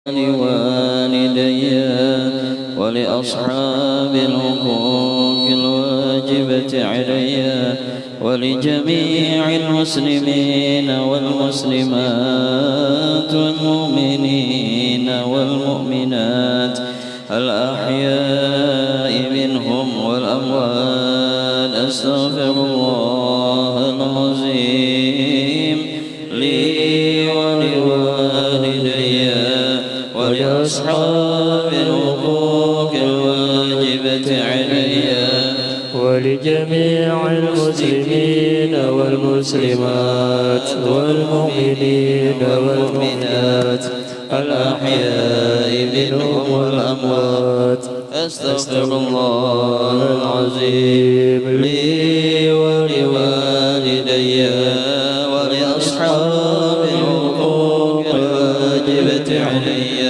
ولوالدي ولأصحاب الحقوق الواجبة علي ولجميع المسلمين والمسلمات والمؤمنين والمؤمنات الأحياء منهم والأموات. أستغفر الله العظيم لي ولوالدي ولأصحاب الحقوق الواجبة علي ولجميع المسلمين والمسلمات والمؤمنين والمؤمنات الأحياء منهم والأموات. أستغفر الله العظيم لي ولوالدي ولأصحاب الحقوق الواجبة علي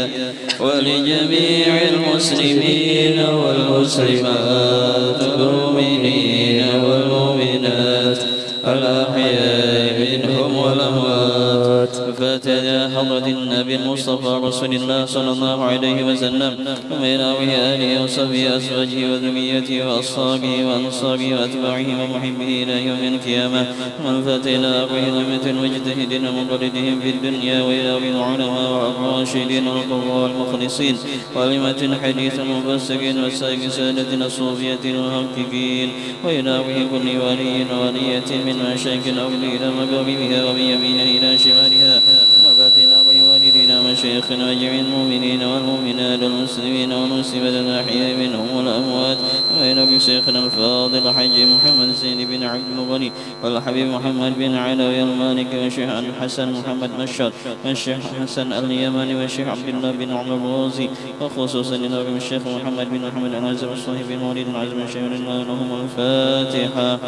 ولجميع المسلمين والمسلمات والمؤمنين والمؤمنات الأحياء منهم والأموات. فاتنا حضرة النبي المصطفى رسول الله صلى الله عليه وسلم وإلى آله وصحبه أزواجه وذريته وأصحابه وأنصاره وأتباعه ومحبه إلى يوم القيامة. ومن فات إلى أرواح أمة المجتهدين ومقلدهم في الدنيا وإلى العلماء والراشدين والقراء المخلصين وأئمة الحديث المفسرين وسائر سادتنا الصوفية المحققين وإلى كل ولي وولية من مشايخ الأرض إلى مغاربها ومن يمينها إلى شمالها. وفاتنا ووالدينا مشايخنا وجميع المؤمنين والمؤمنات والمسلمين والمسلمات الأحياء منهم والأموات. وإلى شيخنا الفاضل الحاج محمد سيد بن عبد الغني والحبيب محمد بن علوي المالكي والشيخ الحسن محمد مشهد والشيخ حسن اليماني والشيخ عبد الله بن عمر الروزي وخصوصا إلى الشيخ محمد بن محمد العزم الصاحب بن مولد العزم الشيخ لهم الفاتحة.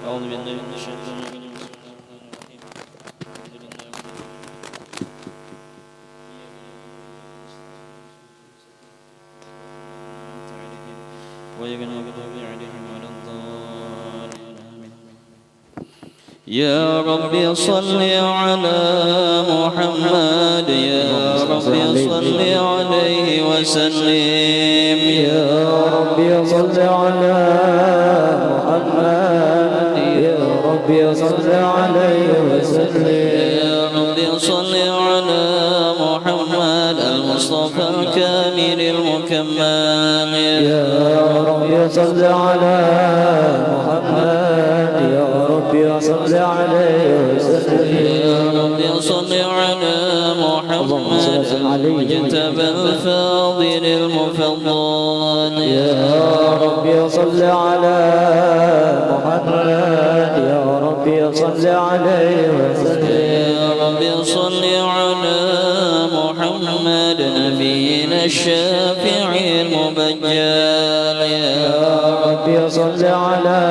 أعوذ بالله من الشيطان الرجيم. يا رب صل على محمد يا رب صل عليه وسلم. يا رب صل على محمد يا رب صل عليه وسلم. يا رب صل على محمد المصطفى الكامل المكمل. يا رب صل على محمد يا رب صل عليه وسلم. يا رب صل على محمد المجتبى الفاضل المفضل. يا رب صل على محمد يا رب صل عليه وسلم. يا رب صل على محمد نبينا الشافع المبجل. يا رب صل على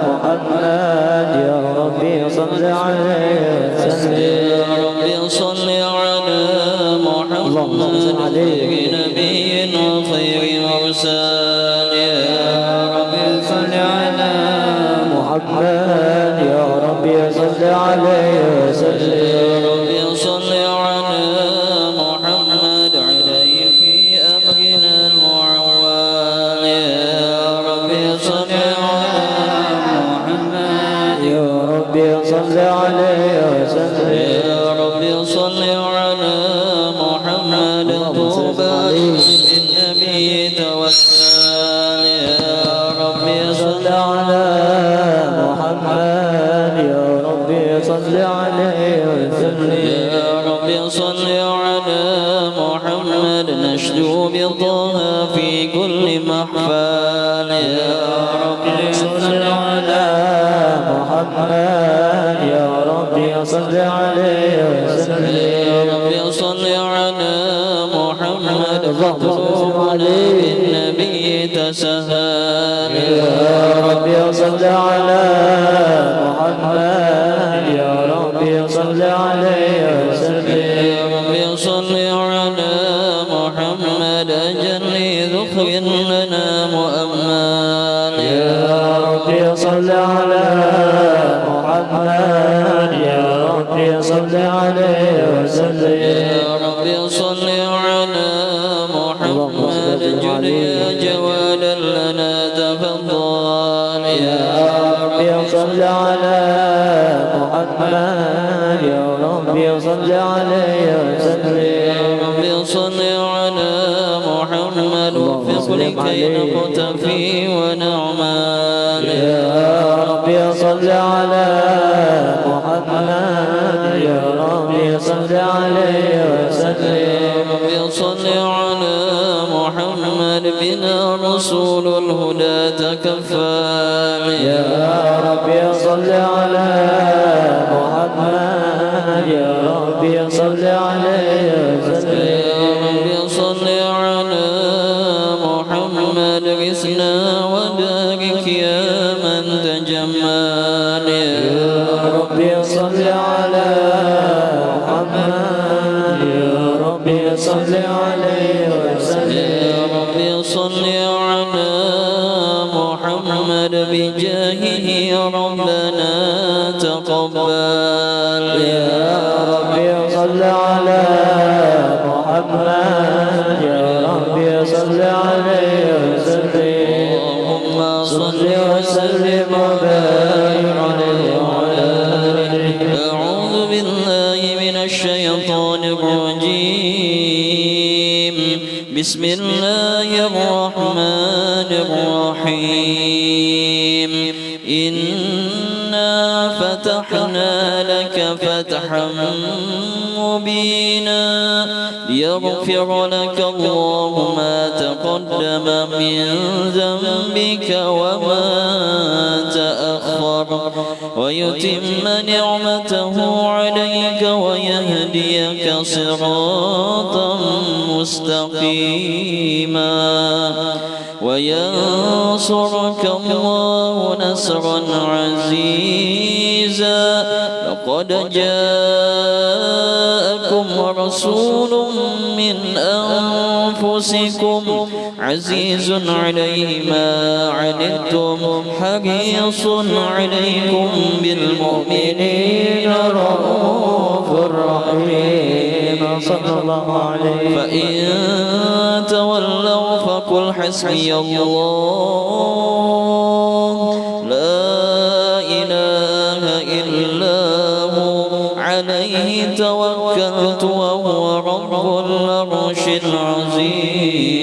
محمد يا رب صل عليه وسلم. يا رب صل على محمد نبي وخير مرسل. يا رب صل على محمد يا رب صل عليه وسلم. يا رب صل على محمد عليه في أمرنا المعول. يا رب صل على محمد يا رب صل عليه وسلم. يا رب صل على محمد طوبى للنبي توسل. يا رب صل على محمد يا رب صل عليه وسلم. يا رب صل على محمد نشدو بطه في كل محفل. يا رب صل على محمد يا رب صل عليه وسلم. يا رب صل على محمد طوبى للنبي تسهل. يا رب صل على محمد يا رب صل عليه وسلم. يا رب صل على محمد أجل ذخر لنا مؤمل. يا رب صل على محمد يا رب صل عليه وسلم. يا رب صل على محمد جل يا جوالا لنا تفضل يا ربي صل على محمد يا ربي صل عليه وسلم يا ربي صل على محمد وفق لكي نقتفي ونعمل يا ربي صل على محمد يا ربي صل عليه وسلم يا ربي صل على محمد بنا رسول الهدى تكفل يا ربي صل على محمد يا ربي صل عليه وسلم يا ربي صل على محمد غثنا ودارك يا من تجمل يا ربي صل على محمد يا ربي صل عليه وسلم يا ربي صل على محمد بجاهه ربنا تقبل يا ربي صل على محمد يا ربي صل عليه وسلم اللهم صل وسلم وبارك عليه وعلى آله. أعوذ بالله من الشيطان الرجيم بسم الله الرحمن الرحيم إنا فتحنا لك فتحا مبينا ليغفر لك الله ما تقدم من ذنبك وما تأخر ويتم نعمته عليك ويهديك صراطا مستقيما وينصرك الله نصرا عزيزا لقد جاءكم رسول من أنفسكم عزيز عليه ما عنتم حريص عليكم بالمؤمنين رؤوف رحيم صلى الله عليه فإن تولوا فقل حسبي الله لا إله إلا هو عليه توكلت وهو رب العرش العظيم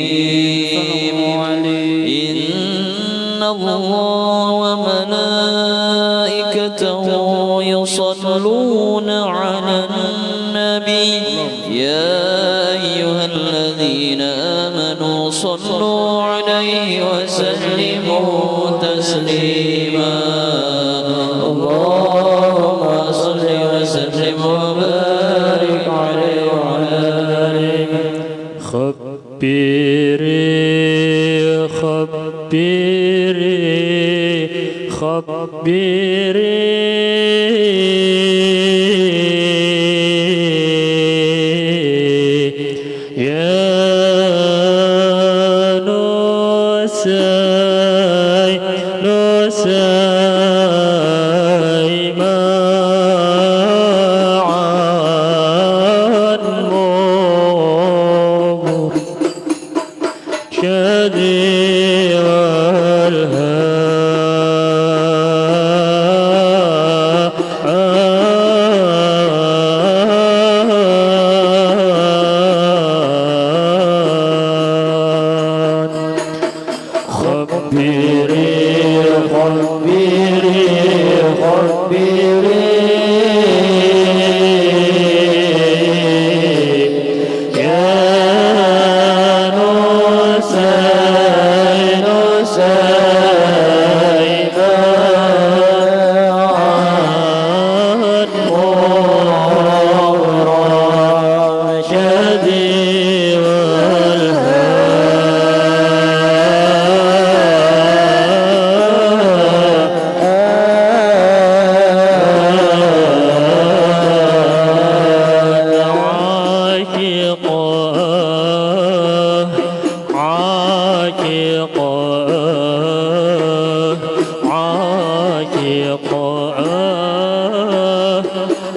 إن الله وملائكته يصلون على النبي يا أيها الذين آمنوا صلوا عليه وسلموا تسليما اللهم صل وسلم وبارك عليه وعلى آله. خبري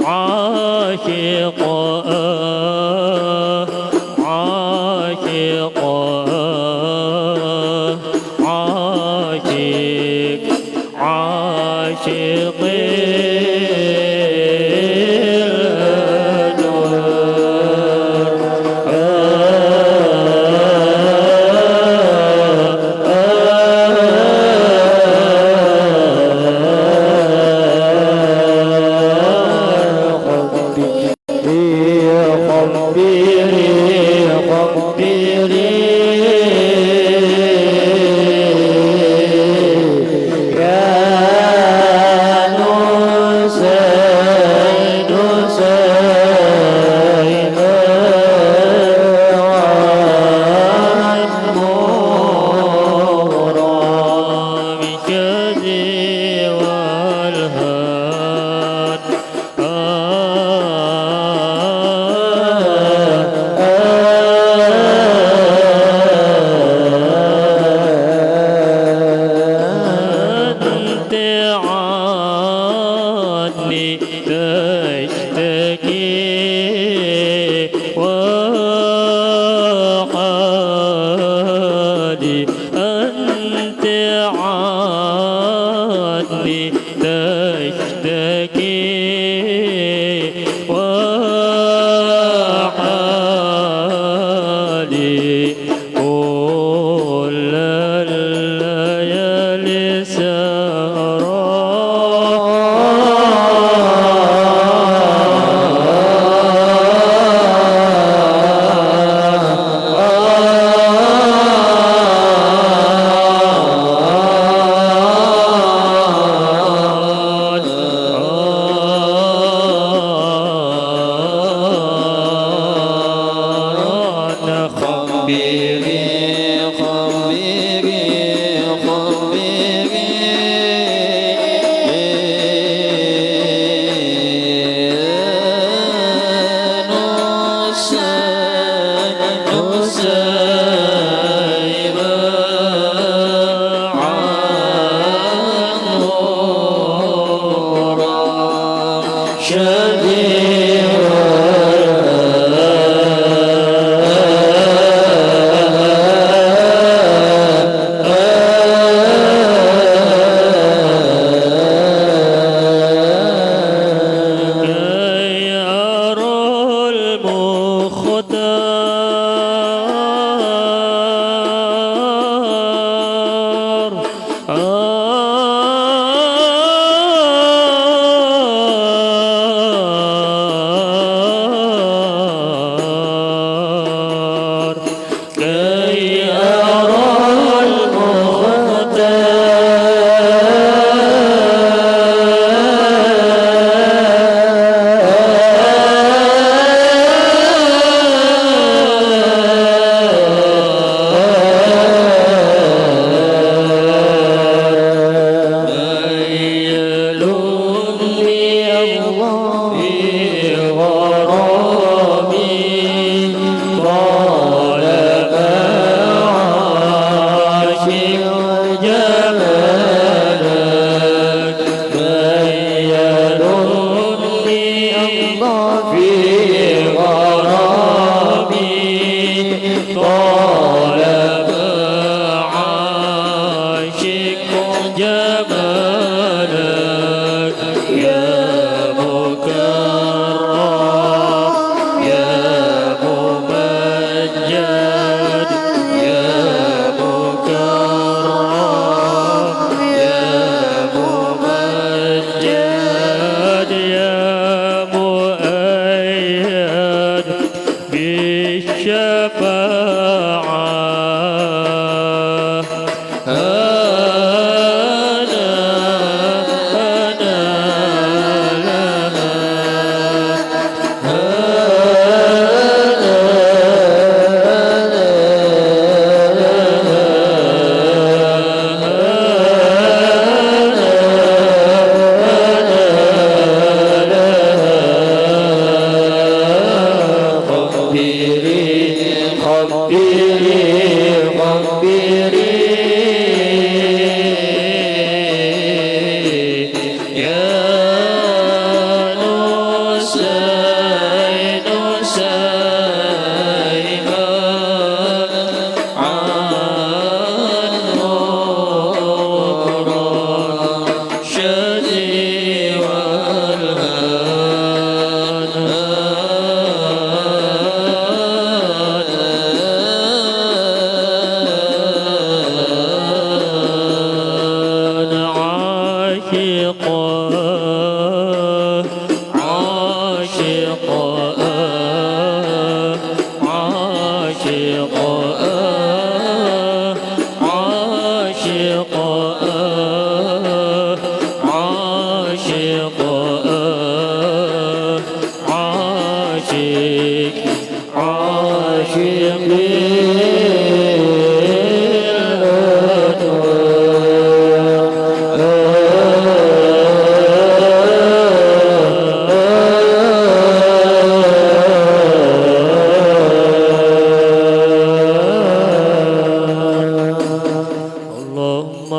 عاشق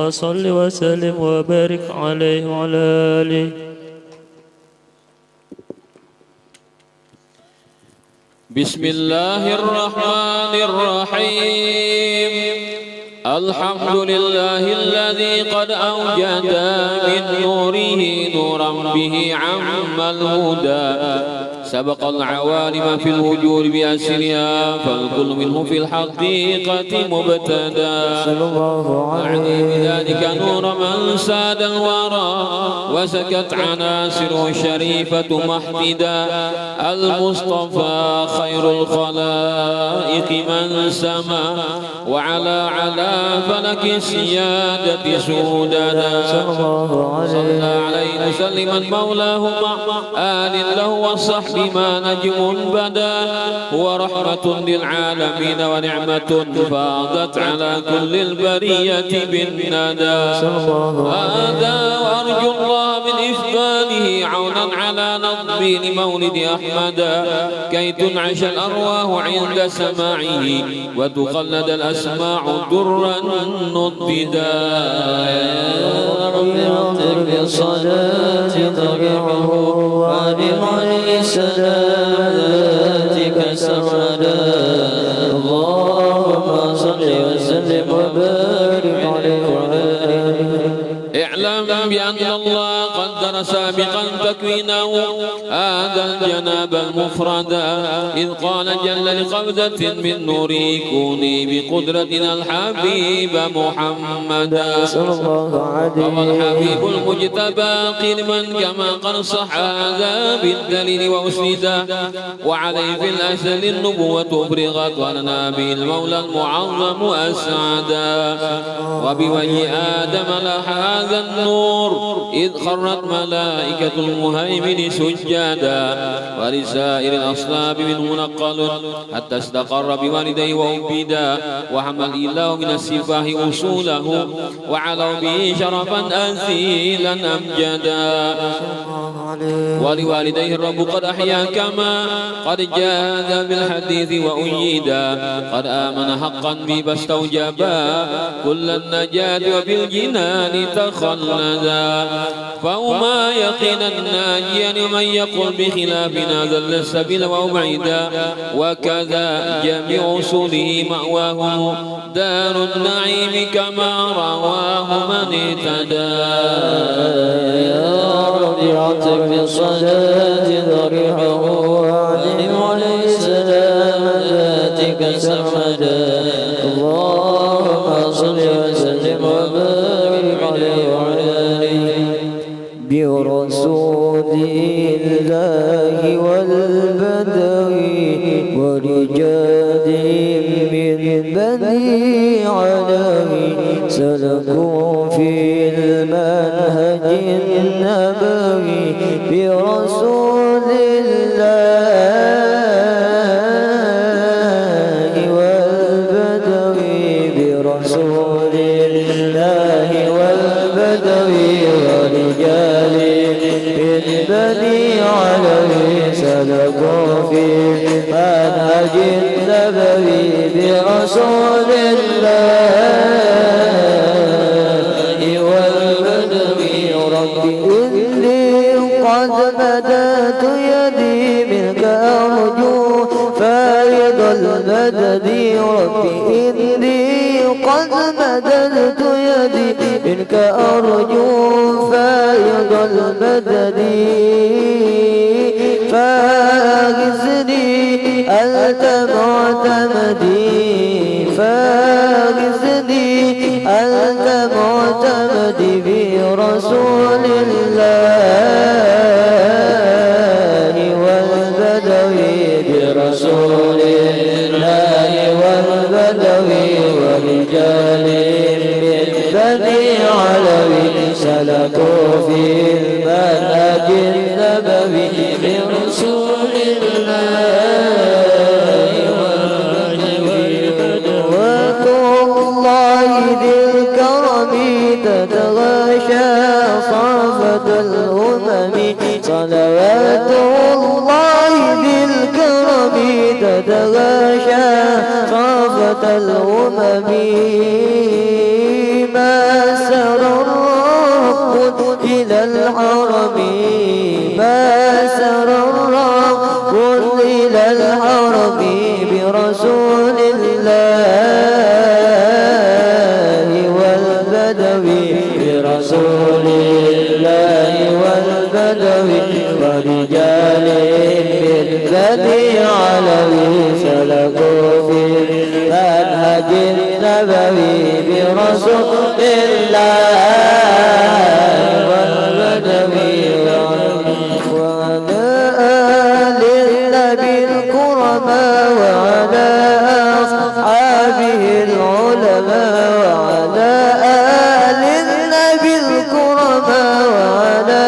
صل وسلم وبارك عليه وعلى آله. بسم الله الرحمن الرحيم. الحمد لله الذي قد أوجد من نوره نورا به عم الهدى، سبق العوالم في الوجود بأسرها، فالكل منه في الحقيقة مبتدا. أعني بذلك نور من ساد الورى، وسكت عناصره الشريفة محمدا. المصطفى خير الخلائق من سما، وعلى فلك السيادة سودنا. صلى عليه وسلم مولاه مع آل له والصحب ما نجم بدا. هو رحمة للعالمين ونعمة فاضت على كل البرية بالندى. هذا وأرجو الله من إفضاله عونا على نظم لمولد أحمد، كي تنعش الأرواح عند سماعه وتخلد الأسماع درا نضدا. يا رب اغفر بصلاة ترجعه وبمعنى سلامتك سرمدا. اللهم صل وسلم وبارك عليه وعلى آله. اعلم بأن الله قدر سابقا تكوينه هذا الجناب المفردا، إذ قال جل لقبضة من نوره كوني بقدرتنا الحبيب محمدا. وهو الحبيب المجتبى قدما كما قد صح هذا بالدليل وأسندا، وعليه في الأسل النبوة أبرغت ولنا به المولى المعظم أسعدا. وبوجه آدم لح هذا النور إذ خرت ملائكة المهيمن سجادا، ولسائر الأصلاب منه نقل حتى استقر بوالديه وأبدا. وحمل الله من السفاه أصوله وعلوا به شرفا أثيلا أمجدا. ولوالديه الرب قد أحيا كما قد جاد بالحديث وأيدا، قد آمن حقا به فاستوجبا كل النجاة وبالجنان تخلدا. فهما يقينا ناجيا ومن يقل بخلاف هذا السبيل وأبعدا، وكذا جميع أصوله مأواه دار النعيم كما رواه من اهتدى. يا رب اعتق بالصلاة ضريحه وعلم عليه سلامتك سرمدا. اللهم صل وسلم وبارك عليه وعلى آله. برسول الله والبدوي ورجالهم من بني علوي، سلكوا في المنهج النبوي. برسول الله والبدوي، برسول الله والبدوي ورجالهم من بني علوي، سلكوا في منهج النبوي. برسول الله والبدوي. رب إني قد مددت يدي منك أرجو فايض المدد. رب إني قد مددت يدي منك أرجو فايض المدد. فاغثني أنت معتمدي، فاغثني أنت معتمدي. برسول الله والبدوي، برسول الله بني علوي سلكوا في المنهج النبوي برسول الله والله ذي الكرم تتغاشى صافة الأمم صلوات الله ذي الكرم تتغاشى صافة الأمم ما سر الرب إلى الحرم ما سر الرب إلى الحرم برسول الله والبدوي برسول الله والبدوي ورجال بالبدي علوي سلكوا في المنهج النبوي برسول الله والبدوي وعلى آل النبي الكرماء وعلى أصحابه العلماء وعلى آل النبي الكرماء وعلى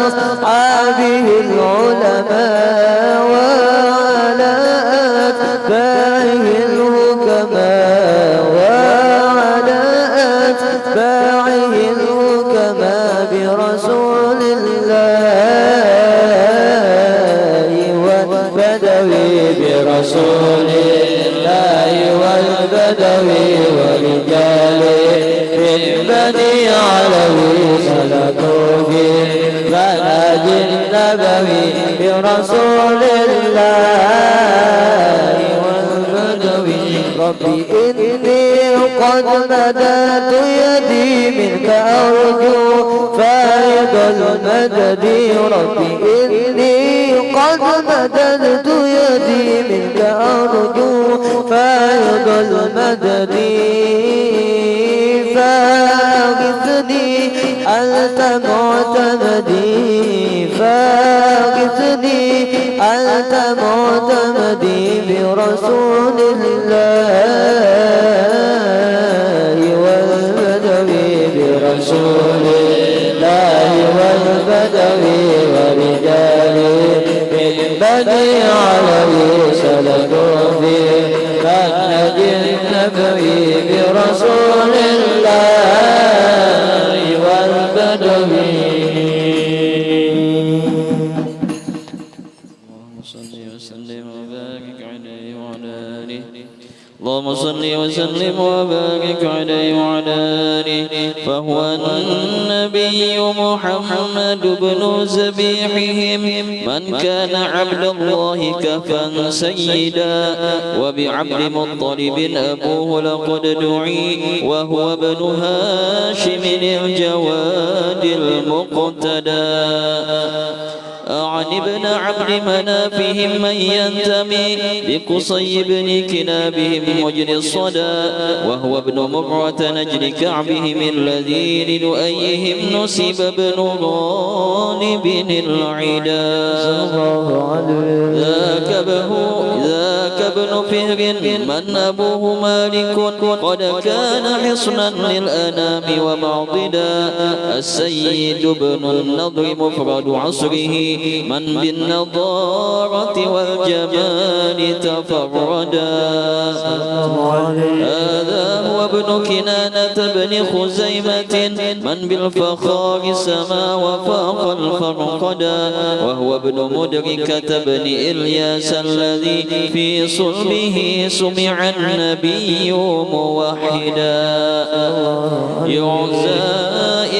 أصحابه العلماء وعلى أتباعه الحكماء وعلى أتباعه الحكماء برسول الله والبدوي برسول الله والبدوي ورجاله بالبدي علوي سلكوا في منهج النبوي برسول الله والبدوي ربي إني قد مددت يدي منك أرجو فايض المدد ربي إني قد مددت يدي منك أرجو فايض المدد فاغثني أنت معتمدي فاغثني أنت معتمدي برسول الله والبدوي برسول الله والبدوي ورجاله بالبدي علوي سلكوا في منهج النبوي برسول الله والبدوي اللهم صل وسلم وبارك عليه وعلى آله فهو النبي محمد بن ذبيحهم من كان عبد الله كفا سيدا وبعبد مطلب أبوه لقد دعي وهو ابن هاشم الجواد المقتدى عن ابن عبد منافهم من ينتمي لقصي بن كلابهم مجري الصدى وهو ابن مرة نجل كعبهم الذي للؤيهم نسب ابن غالب العدا ذاك ابن فهر من أبوه مالك قد كان حصنا للأنام ومعضدا السيد ابن النضر مفرد عصره من بالنضارة والجمال تفردا هذا هو ابن كنانة بن خزيمة من بالفخار سما وفاق الفرقدا وهو ابن مدركة بن إلياس الذي في صلبه سمع النبي موحدا يعزى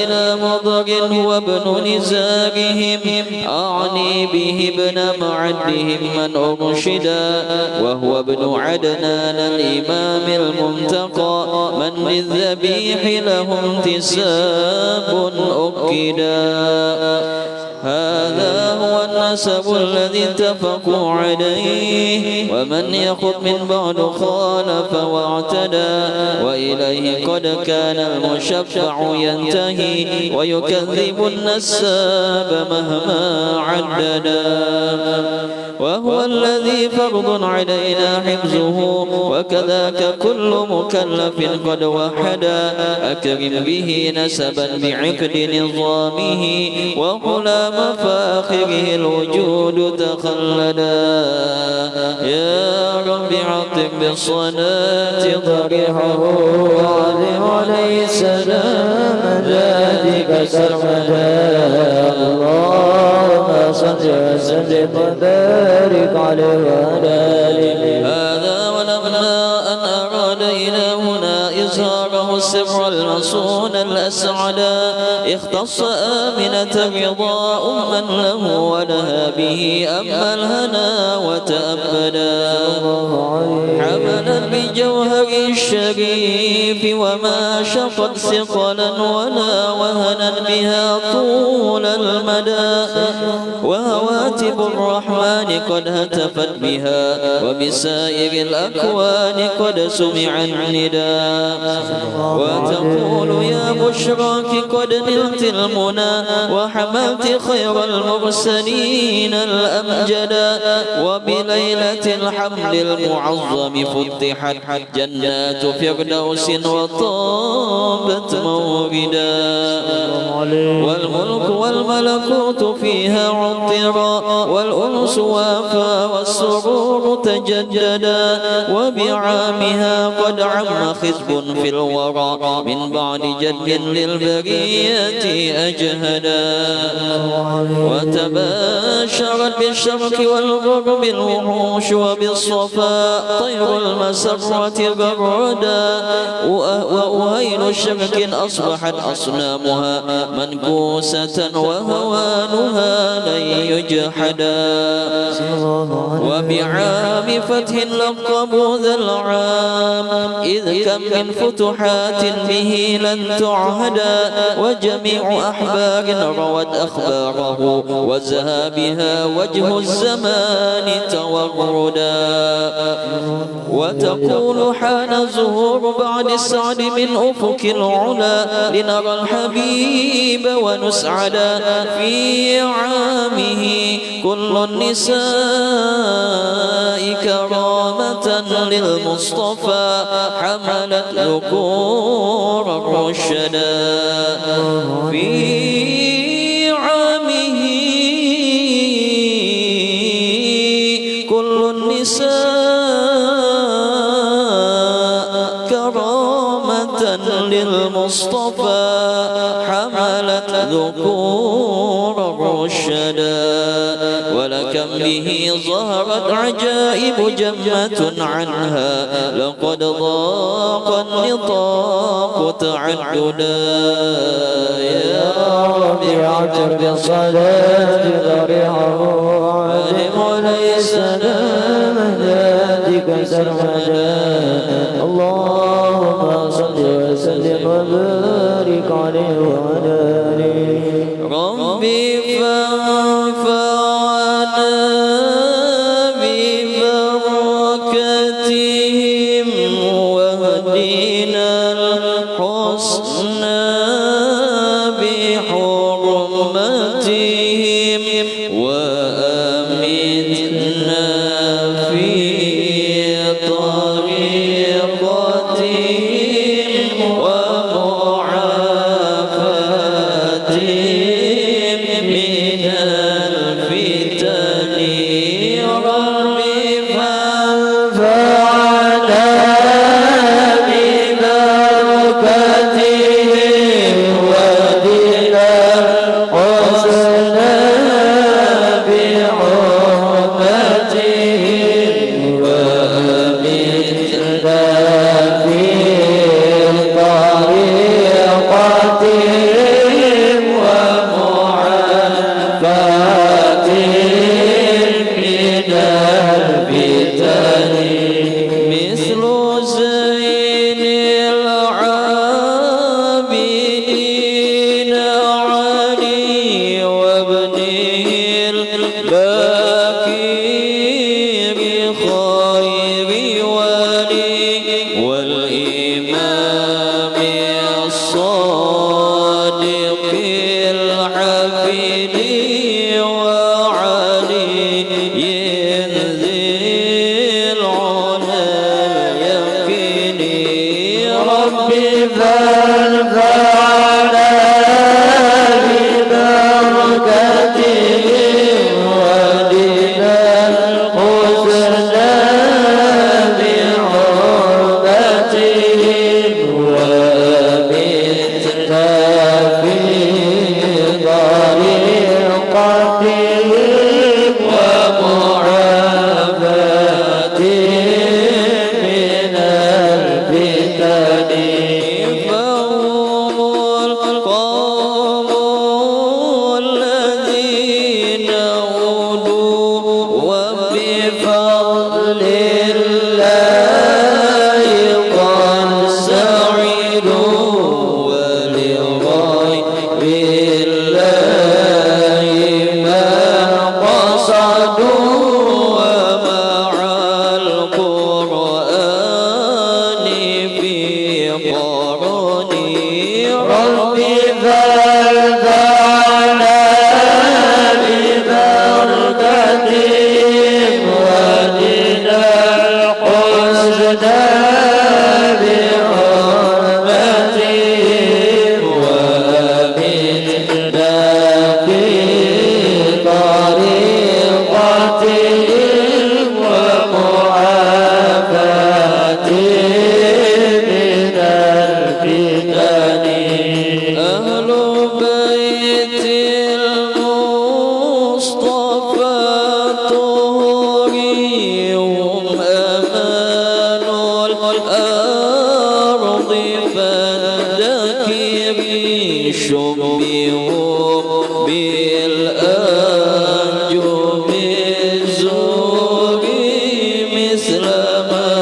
إلى مضر هو ابن نزارهم أعني به ابن معدهم من أرشدا وهو ابن عدنان الإمام المنتقى من بالذبيح له انتساب أكدا هذا هو النسب الذي اتفقوا عليه ومن يخذ من بعد خالف واعتدى وإليه قد كان المشفع ينتهي ويكذب النساب مهما عددا وهو الذي فرض علينا حفظه، وكذاك كل مكلف قد وحدا. أكرم به نسبا بعقد نظامه، وعلى مفاخره الوجود تخلدا. يا رب عطف بالصلاة ضريحه عليه السلام ذاتك سرمدا. اللهم صل وسلم وبارك عليه وعلى آله. هذا ولولا أن أراد إلهنا إظهاره السر المصون الأسعدا، اختص آمنة الرضا أما له ولها به أما الهنا وتأبدا. حملا بجوهر الشريف وما شقت ثقلا ولا وهنا بها طول المدى، وهواتف الرحمن قد هتفت بها، وبسائر الأكوان قد سمع النداء. وتقول يا بشراك قد نلت المنى، وحملت خير المرسلين الأمجدا. وبليلة الحمل المعظم فتحت جنات فردوس وطابت موردا. والملك والملكوت فيها عطرا، والأنس وافى والسرور تجددا. وبعامها قد عم خزب في الورى، من بعد جد للبرية أجهدا. وتباشرت بالشرق والغرب الوحوش، وبالصفاء طير المسرة بردا. وأهيل الشرق أصبحت أصنامها منكوسة، وهوانها لن يجحدا. وبعام فتح لقبوا ذا العام، إذ كم من فتحات به لن تعهدا. وجميع أحبار روت أخباره، وزهى بها وجه الزمان توردا. وتقول حان ظهور بعد السعد من أفق العلا، لنرى الحبيب ونسعدا. في عامه كل النساء كرامة للمصطفى، حملت ذكور الرشدا. في عامه كل النساء كرامة للمصطفى، حملت ذكور الرشدا. ولكم به ظهرت عجائب جمة عنها، لقد ضاق النطاق تعددا. يا رب عطر بالصلاة ضريحه عليه السلام ذاتك سرمدا. اللهم صل وسلم وبارك عليه وعلى آله. ربي فانفعنا ببركتهم، واهدنا الحسنى بحرمتهم، وأمتنا في طريقتهم ومعافاتهم من الفتن. ربي فانفعنا ببركتهم، واهدنا الحسنى بحرمتهم، وأمتنا في طريقتهم ومعافاتهم من الفتن. مثل زين العابدين علي، وابنه الباكر خير ولي، والإمام الصادق الحفيد، وعلي ربي فانفعنا ببركتهم ودنا الحسنى بحرمتهم ومتنا في طريقتهم ومعافاتهم من الفتن فهم القوم الذين هدوا وبفضل الله قد سعدوا ولغير الله ما قصدوا ومع القرآن في قرني ربي فانفعنا ببركتهم ودنا الحسنى بحرمتهم ومتنا في طريقتهم ومعافاتهم من الفتن أهل بيت المصطفى الطهري هم أمان الأرض فالذكر شبههم بالأنجم الزور مثل ما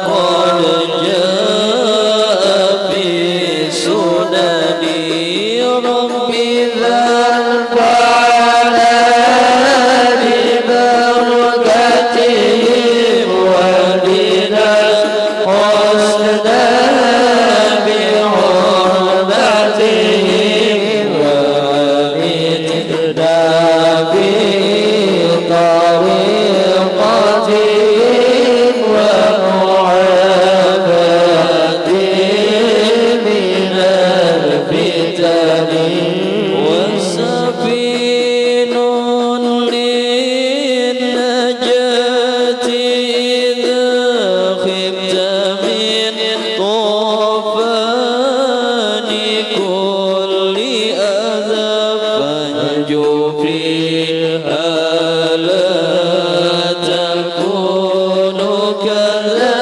قد جاء في سنن ربي فانفعنا ببركتهم ودنا الحسنى بحرمتهم ومتنا في طريقتهم ومعافاتهم من الفتن وسفين للنجاة إذا خفت من طوفان كل أذى فانجو فيها لا تكون كذا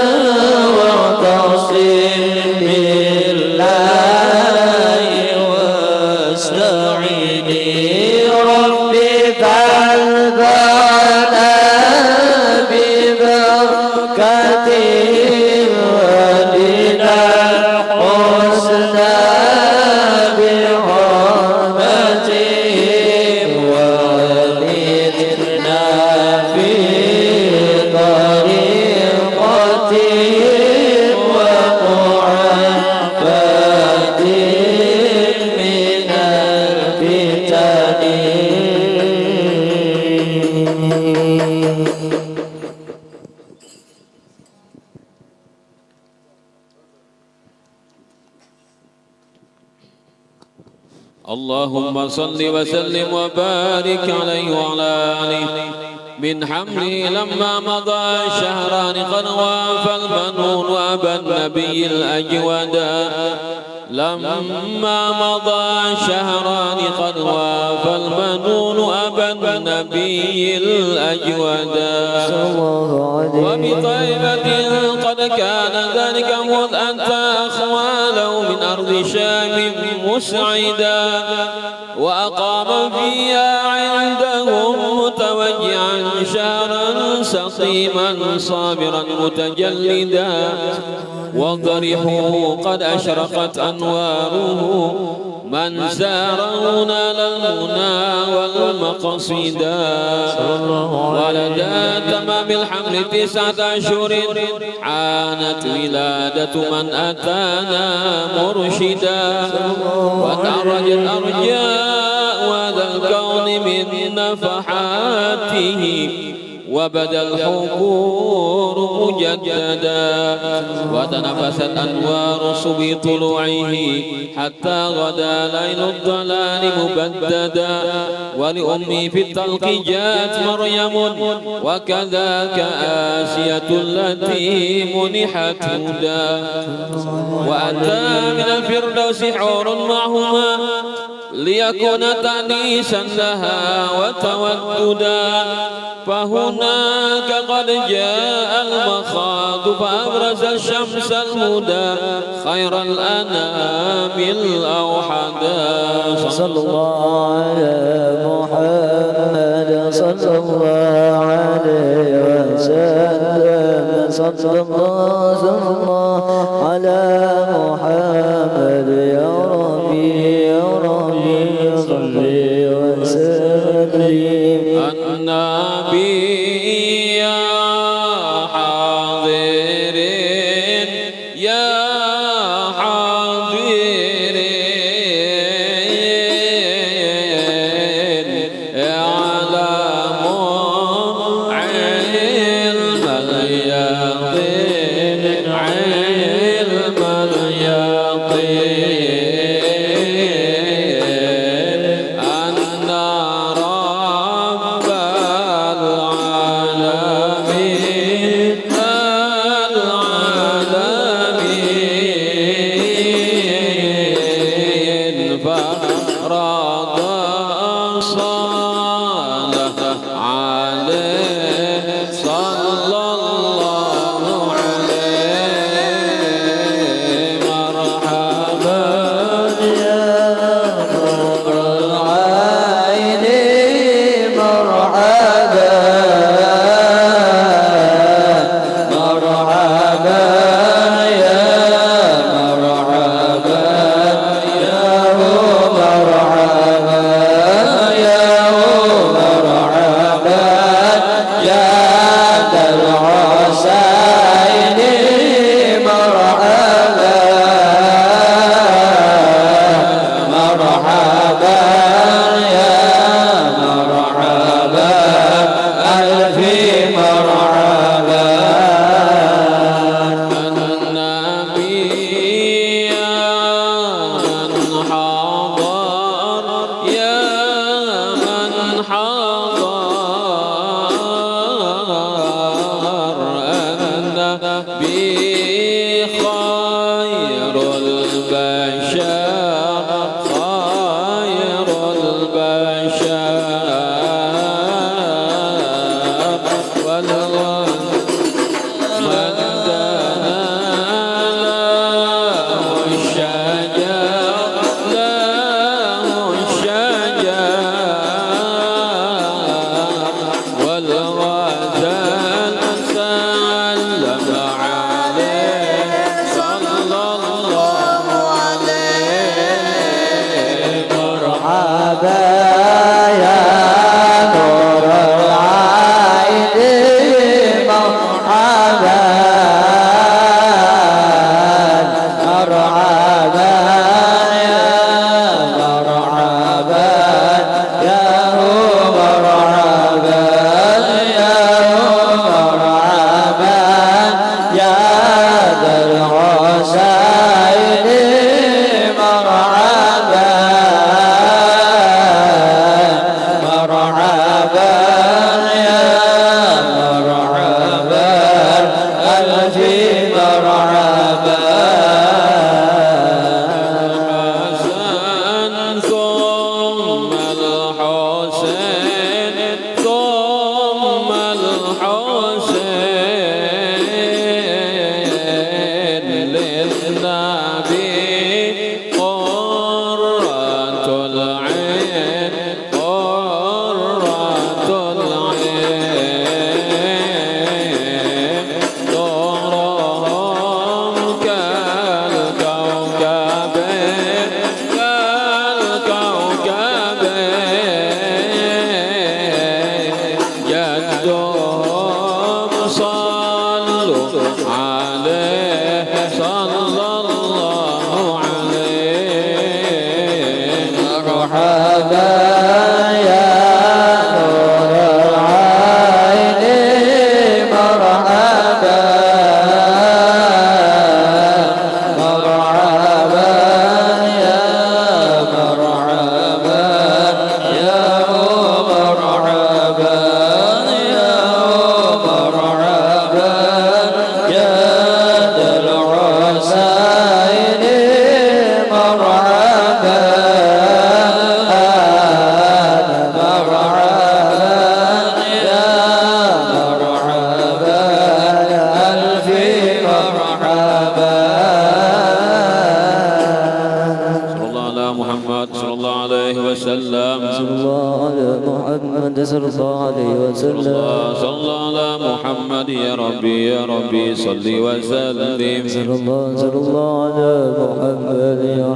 واعتصم بالله واستعيني ربي فانفعنا ببركتهم ودنا الحسنى بحرمتهم ومتنا في طريقتهم ومعافاتهم من الفتن اللهم صل وسلم وبارك عليه وعلى آله من حمله لما مضى شهران قد وافى المنون وأبى النبي الأجودا لما مضى شهران قد وافى المنون أبى النبي الأجودا وبطيبة قد كان ذلك مذ أتى أخواله من أرض شام مسعدا وأقام فيها عندهم متوجعا شهرا سقيما صابرا متجلدا وضرحه قد أشرقت أنواره من ساره نال المنى والمقصدا ولدى تمام الحمل 9 أشهر عانت ولادة من أتانا مرشدا وتعرجت أرجاء هذا الكون من نفحاته وبدا الحبور مجددا وتنفست أنوار صبي طلوعه حتى غدا ليل الضلال مبددا ولأمي في الطلق جاءت مريم وكذاك آسية التي منحت هدى وأتى من الفردوس حور معهما ليكون تأنيسا لها وتوددا فهناك قد جاء المخاض فأبرز الشمس الهدى خير الأنام الأوحدا صلى الله على محمد صلى الله عليه وسلم صلى الله على محمد يا ربي يا ربي صل وسلم النبي يا حاضرين يا حاضرين اعلموا علم اليقين علم اليقين أن رب العالمين فرض الصلاة عليه صلى الله عليه مرحبا يا نور العين مرحبا مرحبا يا مرحبا يا مرحبا يا مرحبا يا ذا الحسين مرحبا مرحبا يا مرحبا ألف مرحبا النبي يا من حضر يا من حضر النبي خير البشر خير البشر والله من دنا له الشجر له الشجر والغزال سلم عليه صلى الله عليه مرحبا يا نور العين مرحبا مرحبا يا مرحبا يا مرحبا يا مرحبا يا ذا الحسين مرحبا مرحبا يا مرحبا ألف مرحبا الحسن ثم الحسين ثم الحسين للنبي قرة العين قرة العين نورهم كالكوكب كالكوكب جدهم صلوا عليه صلى الله محمد صلى الله عليه وسلم صلى الله على محمد يا ربي صل وسلم صلى الله على محمد يا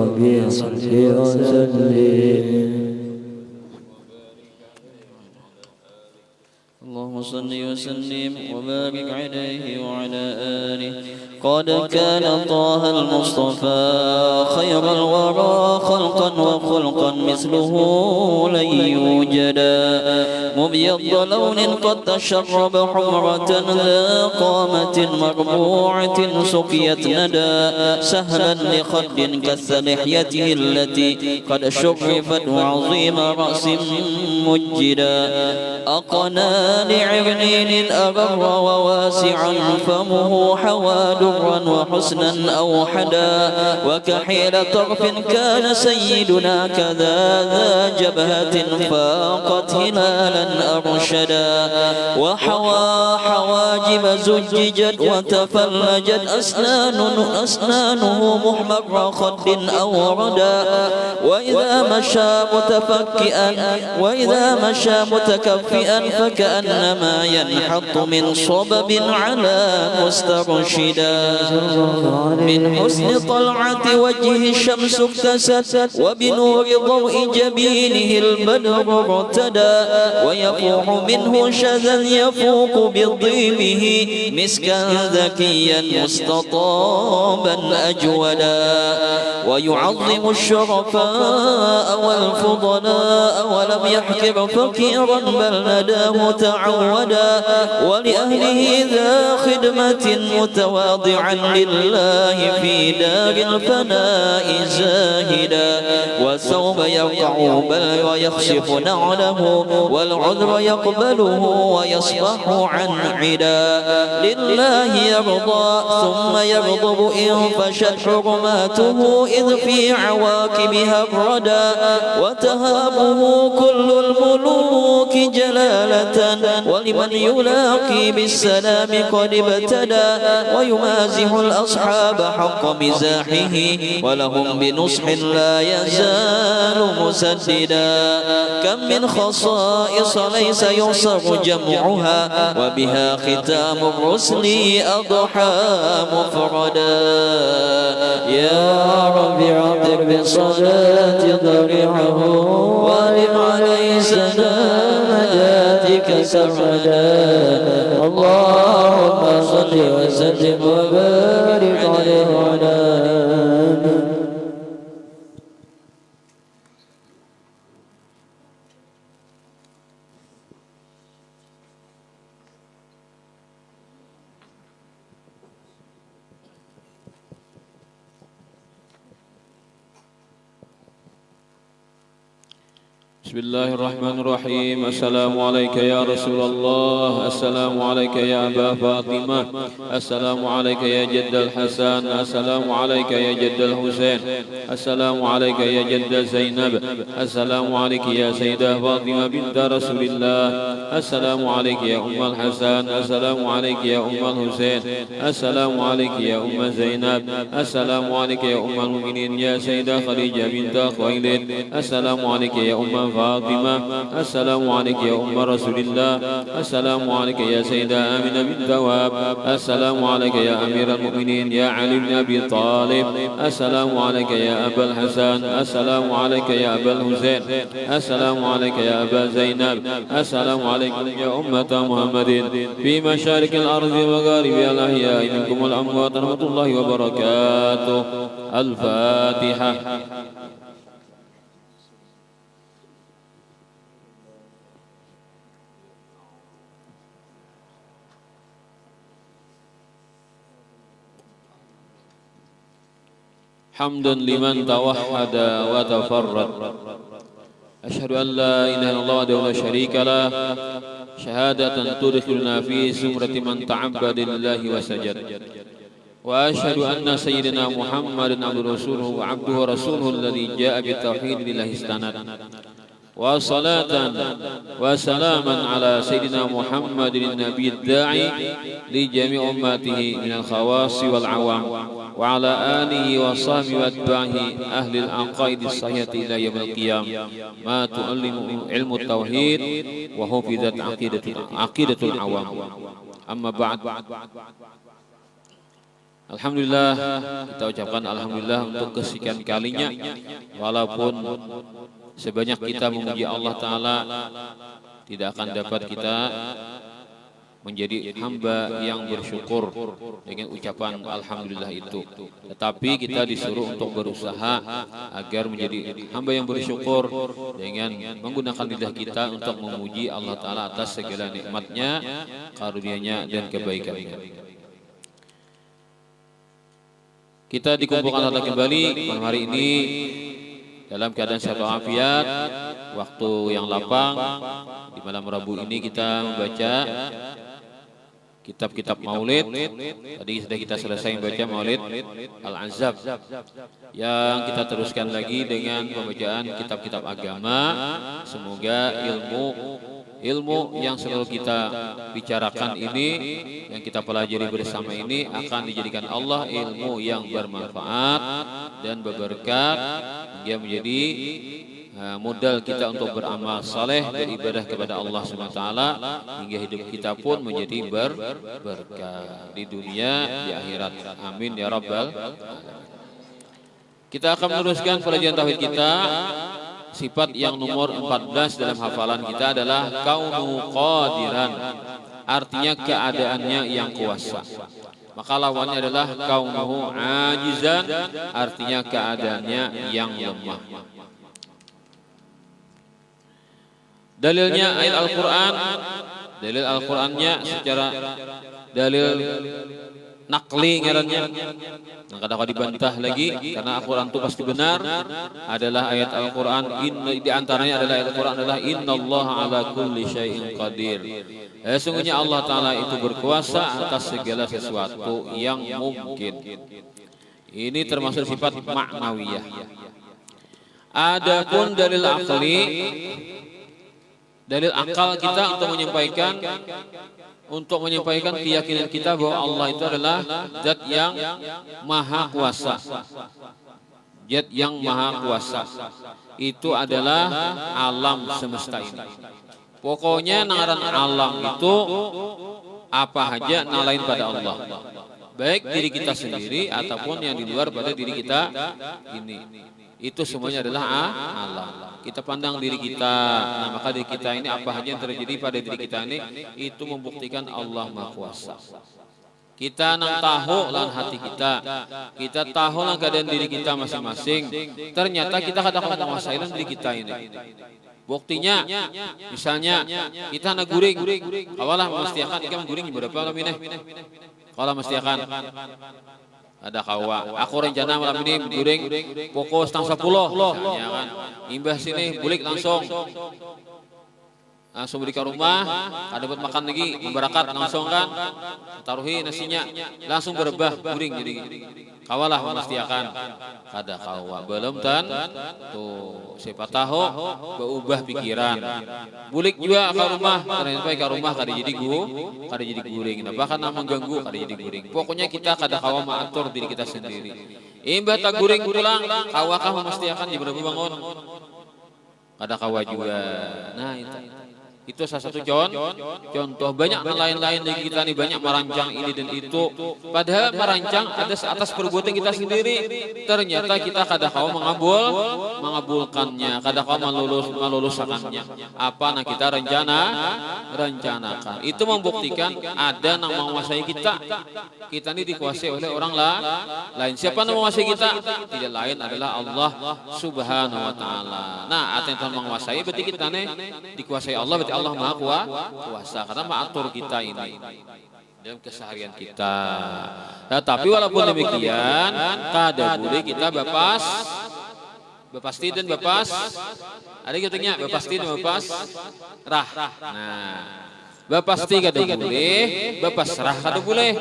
ربي صل وسلم اللهم صل وسلم وبارك عليه وعلى آله. قد كان طه المصطفى خير الورى خلقا وخلقا مثله لن يوجدا مبيض لون قد تشرب حمرة ذا قامة مربوعة سقيت ندى سهلا لخد كث لحيته التي قد شرفت وعظيم رأس مجدا أقنى لعرنين أبر وواسعا فمه حوى درا وحسنا أوحدا وكحيل طرف كان سيدنا كذا ذا جبهة فاقت هلالا أرشدا وحوى حواجب زججت وتفلجت أسنانه محمر خد أوردا وإذا مشى متكفئا فكأنما ينحط من صبب على مسترشدا من حسن طلعة وجه الشمس اكتست وبنور ضوء جبينه البدر ارتدى ويفوح منه شذا يفوق بضيمه مسكا ذكيا مستطابا أجودا ويعظم الشرفاء والفضلاء ولم يحكر فقيرا بل نداه تعودا ولأهله ذا خدمة متواضعا لله في دار الفناء زاهدا وسوف يقع بل ويخشف نعله والعذر يقبله ويصفح عن عدا لله يرضى ثم يغضب إن فشت حرماته إذ في عواقبها الردى وتهابه كل الملوك جلالة ولمن يلاقي بالسلام قد ابتدى ويمازح الأصحاب حق مزاحه ولهم بنصح لا يزال مسددا كم من خصائص ليس يحصر جمعها وبها ختام الرسل أضحى مفردا يا رب عطر بصلاة ضريعه وألم عليه سلام نجاتك سردا اللهم صل وسلم وبارك عليه وعلى آله. بسم الله الرحمن الرحيم. السلام عليك يا رسول الله، السلام عليك يا أبا فاطمة، السلام عليك يا جد الحسن، السلام عليك يا جد الحسين، السلام عليك يا جد زينب، السلام عليك يا سيدة فاطمة بنت رسول الله، السلام عليك يا أم الحسن، السلام عليك يا أم الحسين، السلام عليك يا أم زينب، السلام عليك يا أم المؤمنين يا سيدة خديجة بنت خويلد، السلام عليك يا أم فاطمة، السلام عليك يا أم رسول الله، السلام عليك يا سيدة آمنة بنت وهب، السلام عليك يا أمير المؤمنين يا علي بن أبي طالب، السلام عليك يا أبا الحسن، السلام عليك يا أبا الحسين، السلام عليك يا أبا زينب، السلام عليكم يا أمة محمد في مشارق الأرض ومغاربها الأحياء منكم الأموات رحمة الله وبركاته. الفاتحة. حمدا لمن توحد وتفرد. أشهد أن لا إله إلا الله وحده لا شريك له شهادة تدخلنا في زمرة من تعبد لله وسجد. وأشهد أن سيدنا محمد عبد رسوله وعبده ورسوله الذي جاء بالتوحيد لله استند. وصلاة وسلاما على سيدنا محمد النبي الداعي لجميع أمته من الخواص والعوام وعلى آله وصحبه وأتباعه أهل العقائد الصحيحة إلى يوم القيامة ما تعلم علم التوحيد وحفظت عقيدة العوام. أما بعد. Alhamdulillah, kita ucapkan alhamdulillah untuk kesekian kalinya, walaupun sebanyak kita memuji Allah Ta'ala, tidak akan dapat kita menjadi hamba yang bersyukur dengan ucapan alhamdulillah itu. Tetapi kita disuruh untuk berusaha agar menjadi hamba yang bersyukur dengan menggunakan lidah kita untuk memuji Allah Ta'ala atas segala nikmatnya, karunia-Nya dan kebaikan-Nya. Kita dikumpulkan lagi kembali malam hari ini dalam keadaan sehat walafiat, waktu yang lapang. Di malam Rabu ini kita membaca kitab-kitab Maulid. Tadi sudah kita selesai membaca Maulid Al-Azab, yang kita teruskan lagi dengan pembacaan kitab-kitab agama. Semoga ilmu yang selalu kita bicarakan ini, yang kita pelajari bersama ini, akan dijadikan Allah ilmu yang bermanfaat dan berberkat, hingga menjadi modal kita untuk beramal saleh, beribadah kepada Allah SWT, hingga hidup kita pun menjadi berberkah di dunia, di akhirat. Amin ya rabbal alamin. Kita akan meneruskan pelajaran tauhid kita. Sifat yang nomor 14 dalam hafalan kita adalah kaunu qadiran, artinya keadaannya yang kuasa. Maka lawannya adalah kaunuhu ajizan, artinya keadaannya yang lemah. Dalilnya ayat Al-Quran, dalil Al-Qurannya secara dalil nakli ngarannya, yang kadang-kadang dibantah lagi karena Al-Quran itu pasti benar, adalah ayat Al-Quran. Di antaranya adalah ayat Al-Quran adalah innallaha ala kulli syai'in qadir. Sesungguhnya Allah Ta'ala itu berkuasa atas segala sesuatu yang mungkin. Ini termasuk sifat ma'nawiyah. Adapun dalil akli, dalil akal kita untuk menyampaikan keyakinan kita bahwa Allah itu adalah zat yang maha kuasa. Zat yang maha kuasa itu adalah alam semesta ini. Pokoknya ngaran alam itu apa aja nalain pada Allah, baik diri kita sendiri ataupun yang di luar pada diri kita ini. Itu semuanya adalah alam. Kita pandang diri kita, nah maka diri kita ini apa saja yang terjadi pada diri kita ini, itu membuktikan Allah Maha Kuasa. Kita nang tahu lan hati kita tahu lan keadaan diri kita masing-masing. Ternyata kita kadang-kadang menguasai diri kita ini. Buktinya, misalnya kita nak guring, awalah mestiakan ikan guring berapa malam ini? Kalau mestiakan ada kawa, aku rencana malam ini guring pokok 9:30, misalnya kan. Imbah sini bulik langsung beli ke rumah, ada buat makan lagi, memberakat langsung kan, taruhi nasinya, langsung berebah guring jadi kawalah mestiakan. Kada kawa belum tan tuh siapa tahu berubah pikiran. Bulik juga ke rumah, ternyata ke rumah kada jadi guring. Nah, bahkan mengganggu kada jadi guring. Pokoknya kita kada kawa mengatur diri kita sendiri. Imbah tak guring pulang, kawa kah mestiakan di berapa bangun. Kada kawa juga. Nah, itu salah satu contoh. Banyak lain-lain lagi kita nih, banyak merancang ini dan itu. Padahal merancang ada atas perbuatan kita sendiri. Ternyata kita kada kau mengabulkannya, kada kau melulusakannya. Apa yang kita rencanakan. Itu membuktikan ada yang menguasai kita. Kita ini dikuasai oleh orang lain. Siapa yang menguasai kita? Tidak lain adalah Allah Subhanahu wa Ta'ala. Nah, artinya yang menguasai berarti kita nih dikuasai Allah, berarti Allah Maha Kuasa karena mengatur kita ini dalam keseharian kita. Nah, tapi walaupun demikian, kada boleh kita bepasti dan bepas. Ada gitunya bepasti dan bepas rah. Nah, bepasti kada boleh, bepas rah kada boleh.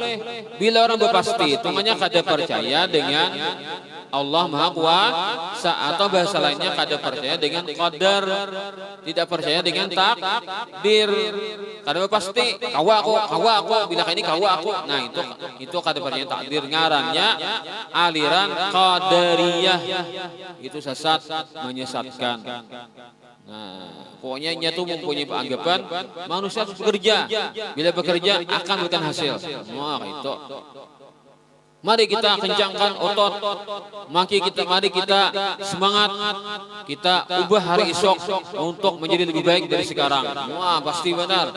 Bila orang bepasti itu namanya kada percaya dengan Allah Maha Kuasa, atau bahasa lainnya kada percaya dengan qadar, tidak percaya dengan takdir. Kada pasti kawa aku bila ini kawa aku. Nah, itu kada percaya takdir, ngarannya aliran qadariyah. Itu sesat, menyesatkan. Nah, pokoknya nya tuh mempunyai anggapan manusia harus bekerja. Bila bekerja akan memberikan hasil. Wah, itu. Mari kita kencangkan otot. Mari kita semangat. Kita ubah hari esok untuk menjadi lebih baik dari sekarang. Wah, pasti benar.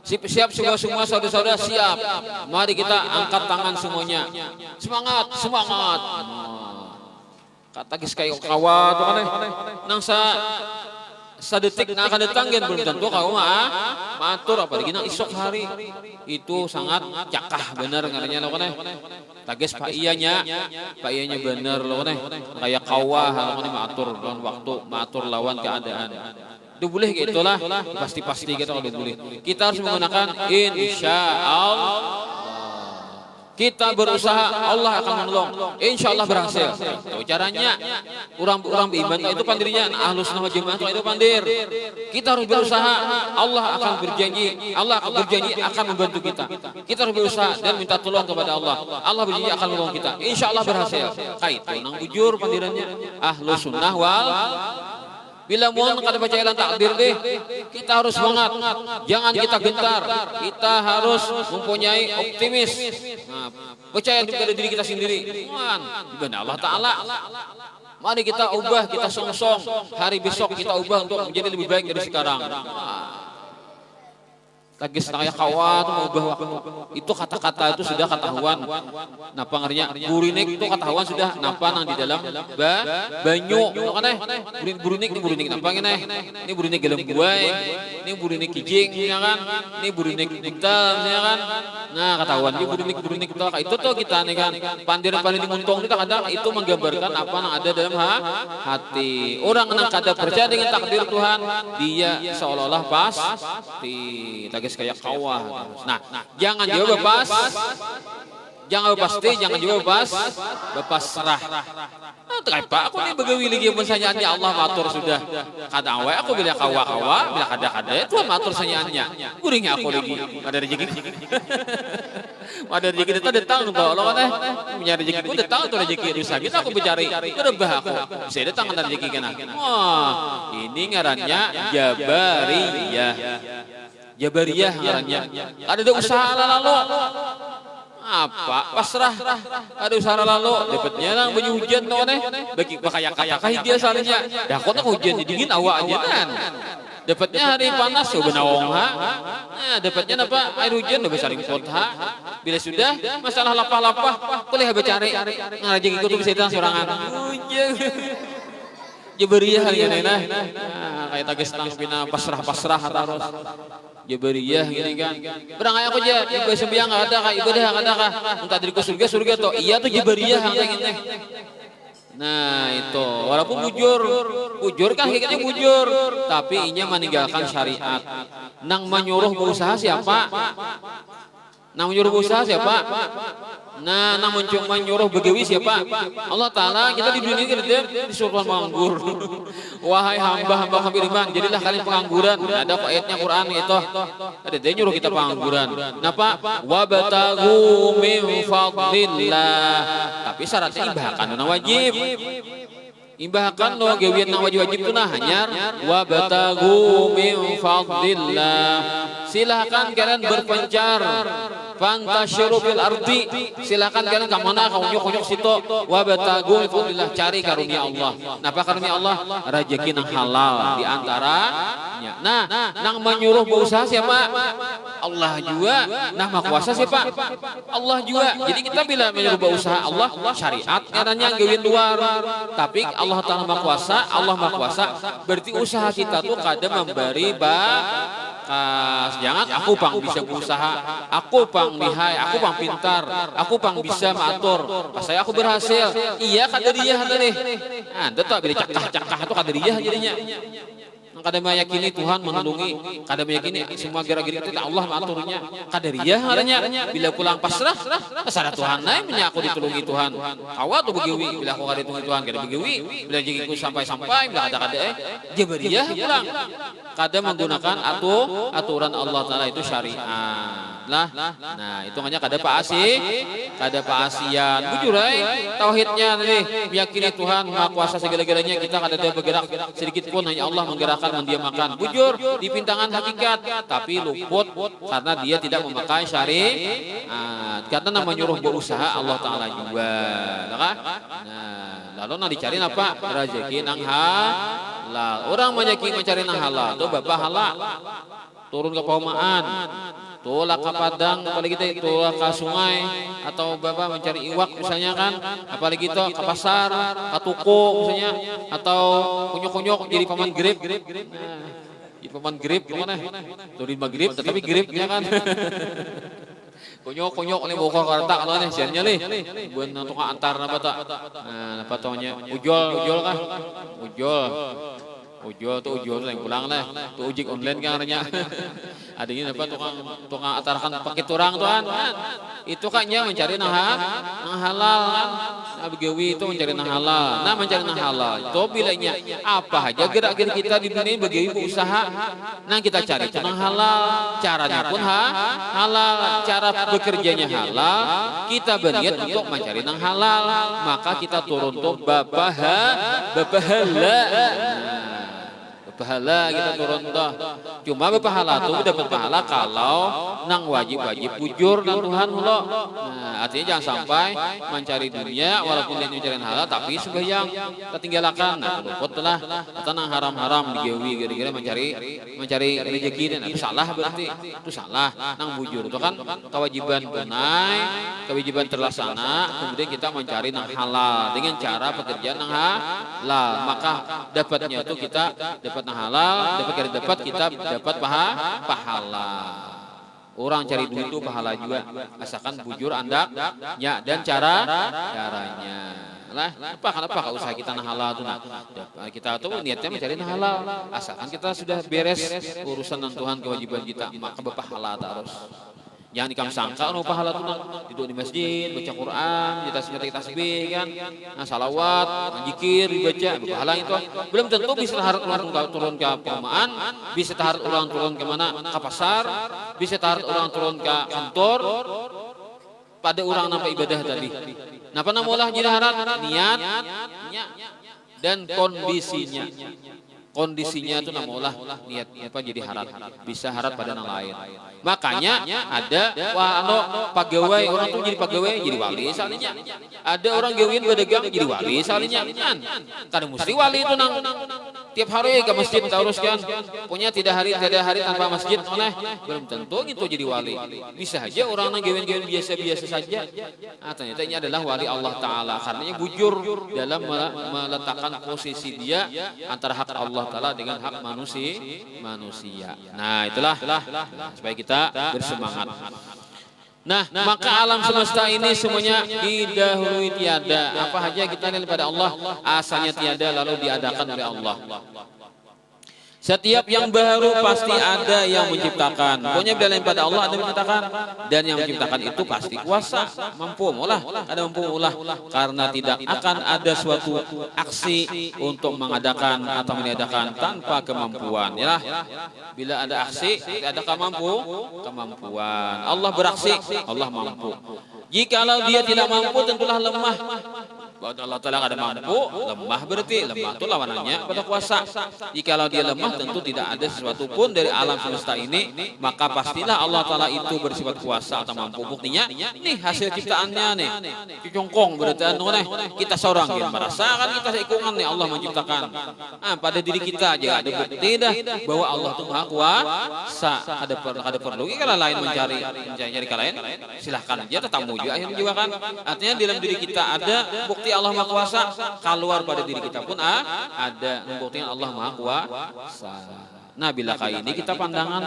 Siap semua saudara-saudara siap. Mari kita angkat tangan semuanya. Semangat. Kata gis kayo kawa to kan nang sadetik na akan datang gen belum tentu kau matur apalagi nang isok hari itu sangat cakah bener ngarannya lo kan tages pak iyanya bener lo kan kayak kawah lo kan matur lawan waktu matur lawan keadaan itu boleh gitulah pasti gitu kalau boleh kita harus menggunakan insyaallah. Kita berusaha, Allah akan menolong. Insya Allah berhasil. Itu caranya. Orang beriman itu pandirinya Ahlus Sunnah wal Jamaah itu pandir. Kita harus berusaha. Allah akan berjanji akan membantu kita. Kita harus berusaha dan minta tolong kepada Allah. Allah berjanji akan menolong kita. Insya Allah berhasil. Itu nang bujur pandirannya Ahlus Sunnah wal. Bila mohon kada percaya takdir deh, kita harus semangat. Jangan kita gentar. Kita harus mempunyai optimis. Nah, percaya kepada diri kita sendiri. Benar Allah Ta'ala. Mari kita ubah, kita song-song. Hari besok kita ubah untuk menjadi lebih baik dari sekarang. Tagis naya kawa itu ubah itu kata-kata itu sudah ketahuan. Napa ngarinya burinik itu ketahuan sudah napa nang di dalam banyu kan burinik napa ngene ini burinik gelem buai ini burinik kijing ya kan ini burinik buntal ya kan nah ketahuan ini burinik buntal itu tuh kita nih kan pandiran muntung kita kadang itu menggambarkan apa yang ada dalam hati orang yang kada percaya dengan takdir Tuhan dia seolah-olah pasti kayak kawah. Nah, jangan jawab jangan pasti, jangan jawab berpasrah. Nah, kenapa aku ini begawi lagi mensanyaannya Allah matur sudah. Kada awe aku bila kawa, bila kada itu matur sanyaannya. Guringnya aku lagi. Ada rezeki. Ada rezeki itu datang tuh. Lo kan punya rezeki itu datang tuh rezeki rusak. Kita aku mencari. Terbah aku. Saya datang ada rezeki kena. Wah, ini ngarannya Jabariyah ngarannya. Ada usaha lalu. Apa pasrah ada usaha lalu dapatnya nang banyu hujan no ne bagi kayak dia salahnya dah kok hujan dingin awak aja kan dapatnya hari panas so benawong nah dapatnya apa air hujan udah saling potha bila sudah masalah lapah-lapah boleh becari ngarajeng ikut bisa itu sorangan hujan Jabariyah gini nah kayak tagis nang pina pasrah harus Jabariyah gini kan. Berang aku aja ibadah sembahyang ada kah ibadah ada kah entah dari surga toh iya tuh Jabariyah yang gini. Nah itu walaupun bujur kan kayaknya bujur tapi inya meninggalkan syariat. Nang menyuruh berusaha siapa? Nang menyuruh begawi siapa? Allah Ta'ala. Kita di dunia ini disuruh menganggur. Wahai hamba-hamba kami beriman, jadilah kalian pengangguran. Ada ayatnya Quran itu. Ada dia nyuruh kita pengangguran. Kenapa? Wabtagu min fadlillah. Tapi syaratnya ibahakan dan wajib. Imbahkan lo gawian nang wajib itu nah hanyar wabtagu min fadlillah. Silakan kalian berpencar fantasyiru fil ardi, silakan kalian ke mana konyok situ wabtagu min fadlillah, cari karunia Allah. Napa karunia Allah? Rezeki nang halal di antaranya. Nah, nang menyuruh berusaha siapa? Allah juga. Nah, maha kuasa siapa? Allah juga. Jadi kita bila menyuruh berusaha Allah syariat katanya gawian luar. Tapi Allah Ta'ala maha kuasa, berarti usaha kita tuh kadang memberi jangan aku pang bisa berusaha, aku pang lihai, aku pang pintar, aku pang bisa matur, pas saya aku berhasil, iya kaderiyah tadi. Nah, itu bila cakah itu kaderiyah jadinya. Kada meyakini Tuhan menolongi, kada meyakini semua gerak-gerik itu Allah mengaturnya. Kadariyah adanya. Bila pulang pasrah, pasrah Tuhan naik menyaku ditulungi Tuhan. Awak tuh begiwi, bila aku kada ditulungi Tuhan kada begiwi. Bila jigiku sampai bila kada Jabariyah pulang. Kada menggunakan aturan Allah Taala itu syariat. Nah, hitungannya kada paasian. Bujur tauhidnya tadi meyakini Tuhan Maha Kuasa segala-galanya, kita kada ada bergerak sedikit pun, hanya Allah menggerakkan, mendiamkan. Bujur di pintangan hakikat, tapi luput karena dia tidak memakai syariat. Karena menyuruh berusaha Allah Taala juga. Nah, lalu dicari apa? Rezeki nang halal. Orang mencari nang halal tuh bapak halal. Turun ke paumaan, tulah ke padang, apalagi itu tulah ke sungai, atau bapak mencari iwak misalnya kan, apalagi itu ke pasar, ke toko misalnya, atau kunyuk-kunyuk jadi paman grip. Jadi paman grip gimana? Turun maghrib tetapi gripnya kan. Kunyuk oleh bokor karta kalau nih siannya nih. Buat tukang antar apa tak? Nah, apa taunya? Ujol kah? Ujol yang pulang lah, tuh ojek online kan artinya. Ada ini apa tukang atarkan pakai turang tuan. Itu kayaknya mencari nang halal kan. Begawi itu mencari nang halal. Nah mencari nang halal itu bilanya apa aja gerak-gerik kita di dunia begawi berusaha. Nah kita cari nang halal, caranya pun halal, cara bekerjanya halal. Kita berniat untuk mencari nang halal, maka kita turun tuh pahala kita turun toh. Cuma pahala tuh dapat pahala kalau nang wajib bujur nang Tuhan lo. Nah, artinya jangan sampai mencari dunia walaupun dia mencari halal tapi sembahyang ketinggalakan. Nah, luput lah atau nang haram-haram digawi gara-gara mencari rezeki dan itu salah berarti. Itu salah. Nang bujur itu kan kewajiban tunai, kewajiban terlaksana, kemudian kita mencari nang halal dengan cara pekerjaan nang halal. Maka dapatnya tuh kita dapat halal, kita dapat pahala. Orang cari duit itu pahala juga, asalkan bujur andaknya dan caranya. Kenapa kalau usaha kita halal tuh kita tuh niatnya mencari halal, asalkan kita sudah beres urusan dengan Tuhan kewajiban kita, maka berpahala terus. Jangan dikam sangka pahala tuh duduk di masjid, baca Quran, kita tasbih kan, salawat, zikir dibaca, pahala itu belum tentu bisa taharat ulang turun ke paumaan, bisa taharat ulang turun ke mana? Ke pasar, bisa taharat ulang turun ke kantor. Pada orang nampak ibadah tadi. Nah, apa namulah jadi harat? Niat dan kondisinya. Kondisinya itu namulah niat apa jadi harat, bisa harat pada yang lain. Makanya ada pegawai orang tuh jadi pegawai jadi wali salahnya. Ada orang gawian berdagang jadi wali salahnya kan. Kadang mesti wali itu nang tiap hari ke masjid teruskan. Punya tidak hari tanpa masjid oleh belum tentu itu jadi wali. Bisa aja orang nang gawian biasa-biasa saja. Ternyata ini adalah wali Allah Taala karena bujur dalam meletakkan posisi dia antara hak Allah Taala dengan hak manusia. Nah, itulah supaya kita bersemangat. Nah, maka alam semesta ini semuanya didahului tiada. Apa saja kita lihat pada Allah asalnya tiada lalu diadakan oleh Allah. Setiap yang baru pasti ada yang menciptakan. Pokoknya bila lain pada Allah ada yang menciptakan, dan yang menciptakan itu pasti kuasa, mampu mulah, ada mampu mulah. Karena tidak akan ada suatu aksi untuk mengadakan atau meniadakan tanpa kemampuan. Ya, bila ada aksi, ada kemampuan. Allah beraksi, Allah mampu. Jikalau dia tidak mampu, tentulah lemah. Bahwa Allah Ta'ala ada mampu, lemah berarti lemah itu lawanannya pada kuasa. Jikalau dia lemah tentu tidak ada sesuatu pun dari alam semesta ini, maka pastilah Allah Ta'ala itu bersifat kuasa atau mampu. Buktinya nih hasil ciptaannya nih congkong berarti kita seorang yang merasakan kita seikungan nih Allah menciptakan. Pada diri kita aja ada bukti dah bahwa Allah itu Maha Kuasa. Ada perlu kalau lain mencari lain silahkan aja tetamu juga kan. Artinya dalam diri kita ada bukti Allah Maha Kuasa, keluar pada diri kita pun ada membuktikan Allah Maha Kuasa. Nah, bila kali ini kita pandangan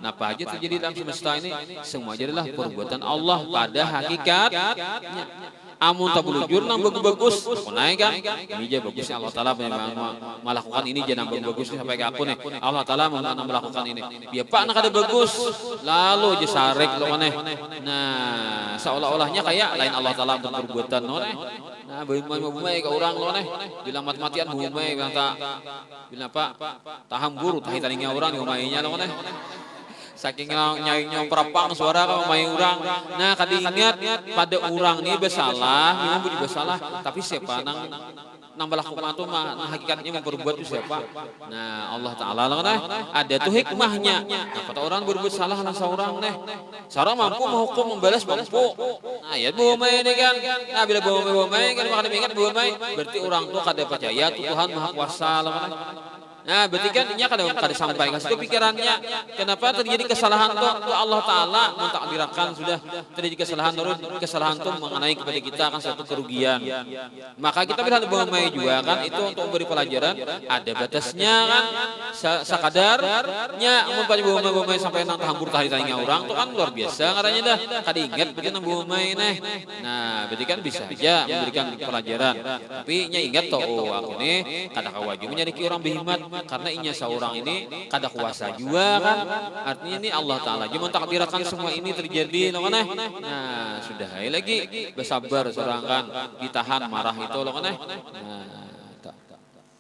apa aja terjadi dalam semesta ini semua adalah perbuatan Allah pada hakikatnya. Amun tak belujur nang bagus, aku naik kan? Ini aja bagusnya Allah Taala melakukan ini aja nang bagus sampai ke aku nih. Allah Taala melakukan ini. Biar Pak nak ada bagus, lalu aja sarek lo aneh. Nah, seolah-olahnya kayak lain Allah Taala untuk perbuatan lo nih. Nah, bumai ke orang lo nih. Bilang mati-matian bumai bilang tak, bilang Pak, taham guru tahi tadinya orang di rumahnya lo nih. Saking nyai perapang suara kau main orang. Nah, kadi ingat pada orang ini bersalah, memang punya bersalah, tapi siapa nang melakukan itu mah hakikatnya memperbuat itu siapa? Nah, Allah Taala lah nah, ada tuh hikmahnya. Nah, kata orang berbuat salah lah seorang nih. Seorang mampu menghukum membalas mampu. Nah, ya bumai ini kan. Nah, bila bumai kan makanya ingat bumai berarti orang tuh kada percaya Tuhan Maha Kuasa lah. Nah, berarti kan ini kada sampai ke situ pikirannya. Kenapa terjadi kesalahan itu Allah Taala mentakdirkan sudah terjadi kesalahan itu mengenai kepada kita kan suatu kerugian. Maka kita bisa bermain juga kan itu untuk memberi pelajaran ada batasnya kan sakadarnya bermain sampai nang hambur tahi tanya orang itu kan luar biasa katanya dah. Kada ingat berarti nang bermain Nah, berarti kan bisa aja memberikan pelajaran. Tapi nya ingat toh aku nih kada kawaju menjadi orang berhikmat karena inya seorang ini kada kuasa juga kan. Artinya ini Allah Taala cuma takdirkan semua ini terjadi loh kan. Nah, sudah lagi bersabar seorang kan ditahan marah itu loh kan. Nah,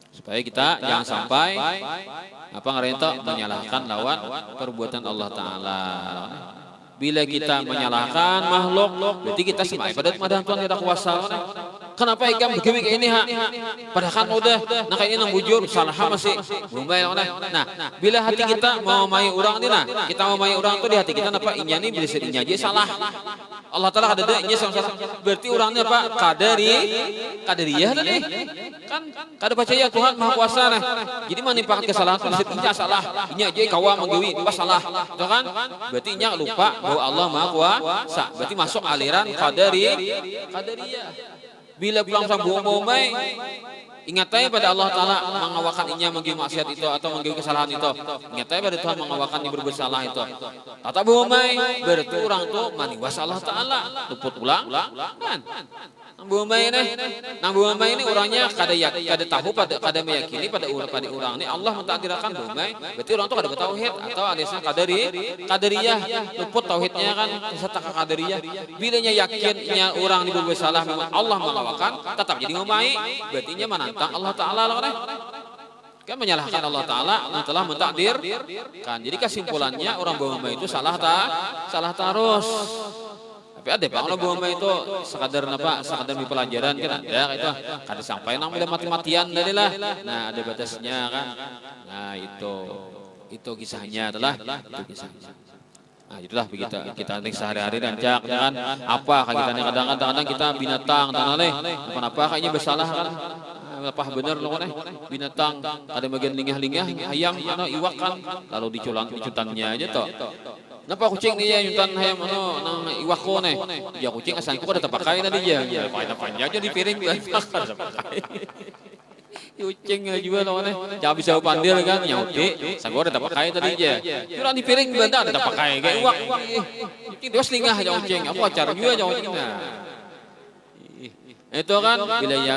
supaya kita jangan sampai apa ngerento menyalahkan lawan perbuatan Allah Taala. Bila kita menyalahkan makhluk, berarti kita semai pada Tuhan tidak kuasa. Kenapa ikam begini kayak ini ha? Padahal kan udah, nah kayak ini nang bujur salah masih bumbai nah. Bila hati kita mau mai orang ini nah, kita mau mai orang tuh di hati kita apa inya ini bila sedihnya aja salah. Allah Taala ada inya salah. Berarti orangnya apa? Kaderiyah tadi. Kan kada percaya Tuhan Maha Kuasa nah. Jadi manimpakan kesalahan sedihnya salah. Inya aja kawa manggawi pas salah. Itu kan? Berarti inya lupa bahwa Allah Maha Kuasa. Berarti masuk aliran kaderiyah. Bila pulang sang bumai, ingat aja pada Allah Taala mengawakan inya menggi maksiat itu atau menggi kesalahan itu. Ingat aja pada Tuhan mengawakan yang berbuat salah itu. Tata bumai berarti orang tu maniwas Allah Taala luput ulang kan. Nang bumai ini orangnya kada tahu kada meyakini pada orang ini Allah mentakdirkan bumai. Berarti orang tu kada bertauhid atau aliasnya kaderiyah luput tauhidnya kan serta kaderiyah. Bila nya yakinnya orang ini berbuat salah memang Allah mengawakan tetap jadi ngomai. Berarti nya menantang Allah Taala lah kan menyalahkan Allah Taala yang telah mentakdir kan. Jadi kesimpulannya orang bumai itu salah terus. Tapi ada bang lo bumai itu sekadar pelajaran kan ada itu kada sampai nang mati-matian dari lah. Nah, ada batasnya kan. Nah, itu kisahnya adalah itu kisahnya. Nah, itulah begitu kita nanti sehari-hari rancak kan apa kita kadang-kadang kita binatang tanah kenapa kayaknya bersalah kan. Apa bener loh nih binatang ada bagian lingah-lingah ayam iwak kan lalu dicutannya aja toh. Napa kucing dia nyutan hayam nang iwak ko nih. Ya kucing asalku kada terpakai tadi ya. Ya pakai aja di piring kada terpakai. Kucing juga loh nih. Jangan bisa pandil kan nyauti. Sanggo ada terpakai tadi aja. Curang di piring benda ada terpakai kayak iwak. Kucing terus lingah aja kucing. Apa cara juga aja kucing. Itu kan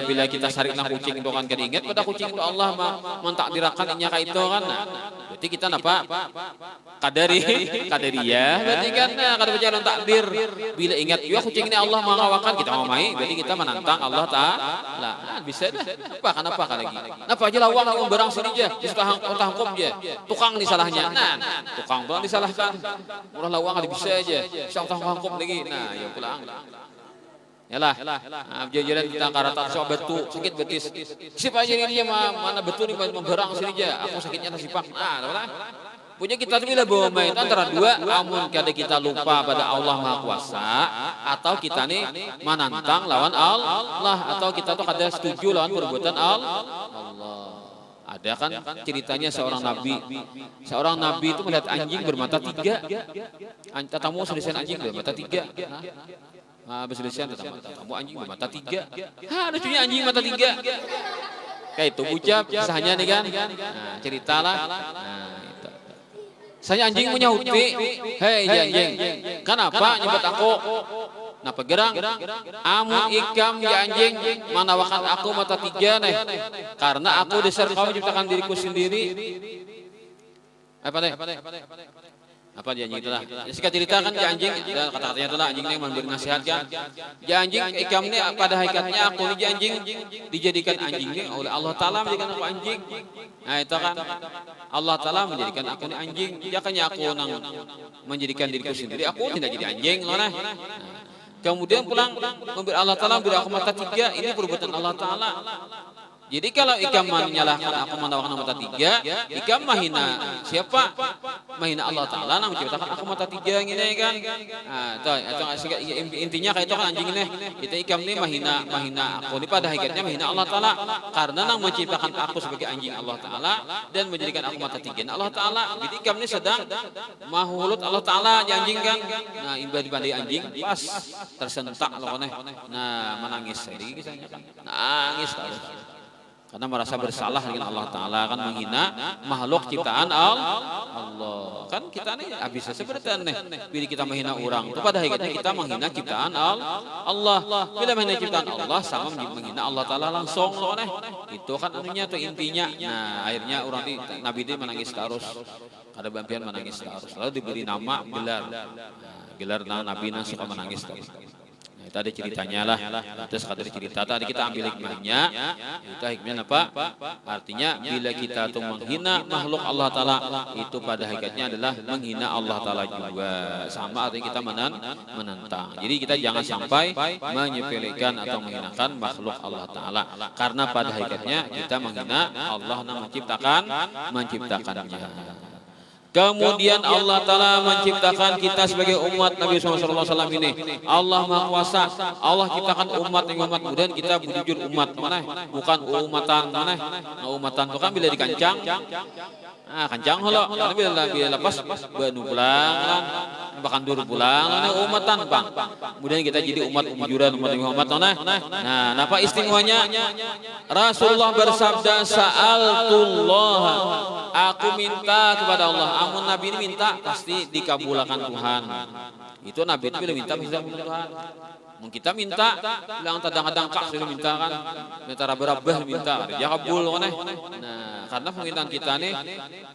bila kita sarik nang kucing itu kan kada ingat pada kucing itu Allah mentakdirkan inya ka itu kan. Nah, berarti kita napa? Kaderiyah. Berarti kan kada percaya takdir. Bila ingat juga kucing ini Allah mengawakan kita mau main, berarti kita menantang Allah Taala. Nah, bisa dah. Kenapa lagi? Napa aja lawang barang sini aja. Tangkap aja. Tukang disalahnya. Nah, tukang doang disalahkan. Murah lawang ada bisa aja. Sang tangkap lagi. Nah, ya pulang. Yalah, jajaran kita karatan so betu sakit betis. Siapa aja ini mana betu nih memberang sini aja. Aku sakitnya nasipak. Nah, punya kita bila bumai itu antara dua, amun kada kita lupa pada Allah Maha Kuasa atau kita nih menantang lawan Allah atau kita tuh kada setuju lawan perbuatan Allah. Ada kan ceritanya seorang nabi itu melihat anjing bermata tiga. Tatamu selesai anjing bermata tiga. Berselisihan kamu anjing bermata tiga. Lucunya anjing mata tiga. Kayak itu ucap kisahnya nih kan. Nah, ceritalah. Nah, itu. Saya anjing menyauti. Hei anjing. Kenapa nyebut aku? Nah pegerang, amun ikam ya anjing manawakan aku mata tiga nih, karena aku dasar kau menciptakan diriku sendiri. Apa deh? Apa dia anjing itulah? Jika ceritakan ya anjing, kata-katanya itulah anjing ini memberi nasihat kan. Ya anjing ikam ini pada hakikatnya aku ini anjing dijadikan anjing ini oleh Allah Taala menjadikan aku anjing. Nah itu kan Allah Taala menjadikan aku ini anjing. Jangannya aku nang menjadikan diriku sendiri, aku tidak jadi anjing loh nah. Kemudian pulang memberi Allah Taala beri aku mata tiga, ini perbuatan Allah Taala. Jadi kalau ikam menyalahkan aku menawarkan mata tiga, ikam mahina siapa? Mahina Allah Taala yang menciptakan aku mata tiga gini kan? Nah, intinya kayak itu kan anjing ini. Kita ikam ini mahina aku ini pada hakikatnya mahina Allah Taala karena yang menciptakan aku sebagai anjing Allah Taala dan menjadikan aku mata tiga Allah Taala. Jadi ikam ini sedang mahulut Allah Taala anjing kan? Nah ibadah anjing pas tersentak loh nih. Nah menangis jadi kisahnya kan. Nangis terus. Karena merasa bersalah dengan Allah Ta'ala kan menghina makhluk ciptaan Allah. Kan kita nih bisa seperti nih. Bila kita menghina orang itu pada hakikatnya kita menghina ciptaan Allah. Bila menghina ciptaan Allah sama menghina Allah Ta'ala langsung loh nih. Itu kan anunya tuh intinya. Nah akhirnya orang di Nabi dia menangis terus. Ada bampian menangis terus. Lalu diberi nama gelar. Gelar Nabi yang suka menangis terus. Tadi ceritanya lah, terus kata cerita tadi kita ambil hikmahnya, itu hikmahnya apa? Artinya bila kita tuh menghina makhluk Allah Taala itu pada hakikatnya adalah menghina Allah Taala juga, sama artinya kita menentang. Jadi kita jangan sampai menyepelekan atau menghinakan makhluk Allah Taala, karena pada hakikatnya kita menghina Allah yang menciptakannya. Kemudian Allah Ta'ala menciptakan kita sebagai umat Nabi SAW ini. Allah Maha Kuasa. Allah ciptakan umat yang umat muda, kita jujur umat mana? Bukan umatan mana? Nah, umatan itu kan bila dikancang. Ah kancang holo, karena bila lepas banu pulang, bahkan dulu pulang, nah umatan bang. Kemudian kita jadi umat umujuran umat Muhammad nah, apa istimewanya? Rasulullah bersabda sa'altullah, aku minta kepada Allah. Amun Nabi ini minta pasti dikabulkan Tuhan. Itu Nabi itu bila minta bisa Tuhan. Kita minta, bilang kadang-kadang kak sudah minta kan, minta berabah minta, dia kabul kan. Nah, karena permintaan kita nih,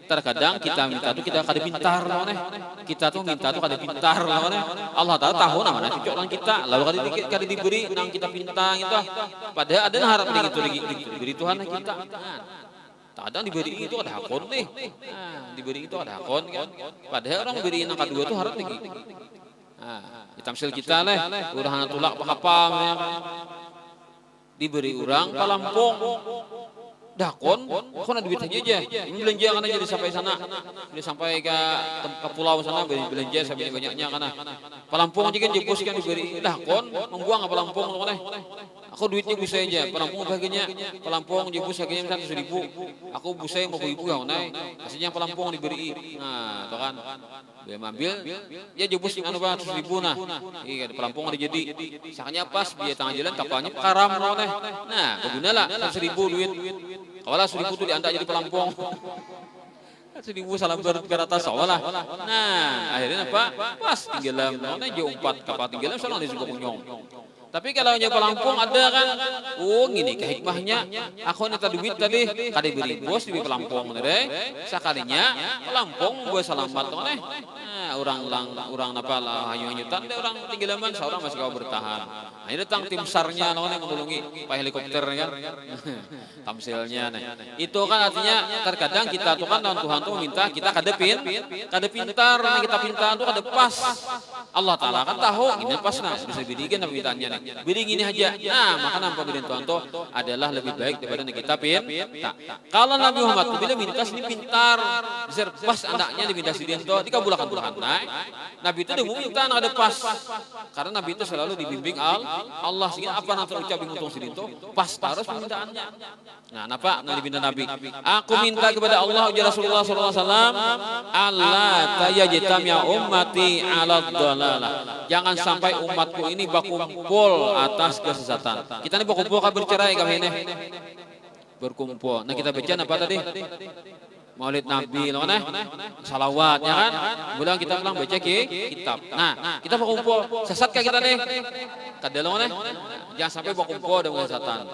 terkadang kita minta tuh kita kada pintar loh nih, kita tuh minta tuh kada pintar loh nih. Allah tahu namanya cucok kita, lalu kada diberi, nang kita pintar gitu. Padahal ada harap begitu diberi Tuhan kita. Kadang diberi itu ada hakon nih, diberi itu ada hakon kan. Padahal orang beri yang kedua tuh harap begitu. Tamsil kita leh, urang tulak apa diberi orang Palampung, dakon, kok duit aja, belanja karena jadi sampai sana, jadi sampai ke pulau sana belanja sampai banyaknya karena Palampung aja kan jebus kan diberi dakon, membuang apa Palampung loh nih. Aku duitnya bisa aja, Palampung bagiannya, Palampung jebus harganya 100.000, aku busai mau ibu yang naik, hasilnya Palampung diberi, nah, itu kan. Dia ambil, dia jebus yang anu 100.000 nah, iya Palampung ada jadi, sakanya pas dia tengah jalan kapalnya karam loh nih, nah kegunalah 100.000 duit, kalau 100.000 tuh diantar jadi Palampung, 1.000 salam beratas lah, nah akhirnya apa? Pas tinggalan, nah jauh 4 kapal tinggalan, soalnya dia juga punyong. Tapi kalau nya Palampung ada kan, gini ke hikmahnya, aku neta duit tadi, kada beri bos di Palampung deh, sekalinya Palampung gue selamat nih, orang apa lah hanyutan deh orang tinggilaman, seorang masih kau bertahan. Nah, ini datang tim sarnya nih menghubungi pak helikopter kan, tamsilnya nih. Itu kan artinya terkadang kita tuh kan Tuhan tuh minta kita kada pintar, kita pintar tuh kada pas. Allah Taala kan tahu ini pas nah bisa bidikan apa mintaannya nih. Biding ini aja. Nah, maka nampak biding Tuhan itu adalah lebih baik daripada kita pinta. Kalau Nabi Muhammad itu bila minta ini pintar, bisa pas anaknya diminta sidin itu dikabulkan Tuhan. Nabi itu dia minta ada pas. Karena Nabi itu selalu dibimbing Allah sehingga apa nanti ucap bingung sidin itu pas harus permintaannya. Nah, kenapa Nabi Nabi? Aku minta kepada Allah ya Rasulullah sallallahu alaihi wasallam, Allah tayyajtamya ummati 'ala dhalalah. Jangan sampai umatku ini berkumpul atas kesesatan. Kita ini berkumpul kan bercerai kami ini. Berkumpul. Nah kita baca apa tadi? Maulid Nabi loh kan, salawat ya kan, bilang kita bilang baca kitab. Nah, kita berkumpul, sesatkah kita nih? Kada loh kan, jangan sampai berkumpul dengan kesesatan.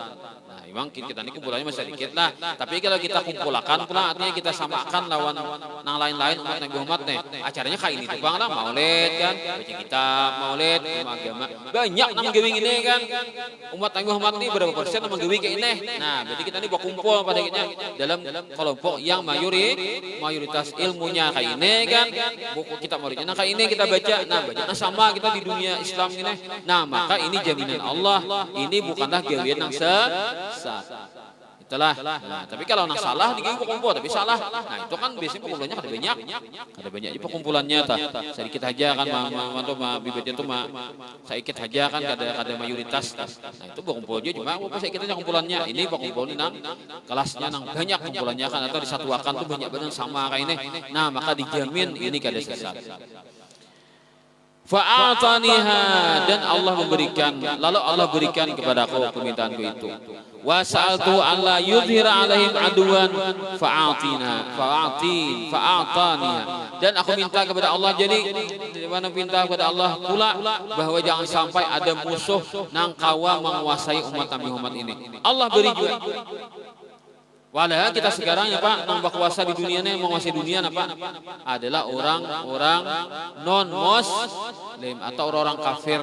Nah, memang kita ini kumpulannya masih sedikit lah. Tapi kalau kita kumpulkan pula artinya kita samakan lawan yang lain-lain umat Nabi Muhammad nih. Acaranya kayak ini tuh bang lah, Maulid kan, baca kitab, Maulid, agama. Banyak yang gawing ini kan. Umat Nabi Muhammad ini berapa persen yang gawing kayak ini? Nah, berarti kita ini berkumpul pada akhirnya dalam kelompok yang mayoritas ilmunya kayak ini kan, buku kita muridnya kayak ini kita baca. Nah, bacanya sama kita di dunia Islam ini. Nah, maka ini jaminan Allah, ini bukanlah gawean yang sesat. Itulah. Nah, tapi kalau nak salah di kumpul tapi salah. Nah, itu kan biasanya kumpulannya ada banyak. Ada banyak aja kumpulannya tah. Sedikit aja kan mantu bibitnya tuh sedikit aja kan ada mayoritas. Nah, itu berkumpul aja cuma sedikit aja kumpulannya. Ini berkumpul nang kelasnya nang banyak kumpulannya kan atau disatuakan tuh banyak benar sama kayak ini. Nah, maka dijamin ini kada sesat. Fa'ataniha, dan Allah memberikan, lalu Allah berikan kepadaku permintaanku itu. Wa sa'altu alla yudhira alaihim aduan fa'ataniha. Dan aku minta kepada Allah, jadi mana minta kepada Allah pula bahwa jangan sampai ada musuh nang kawa menguasai umat Nabi Muhammad ini. Allah beri juga. Walau kita sekarang ya Pak, nambah kuasa di dunia ini, menguasai dunia apa? Adalah orang-orang non-muslim atau orang-orang kafir,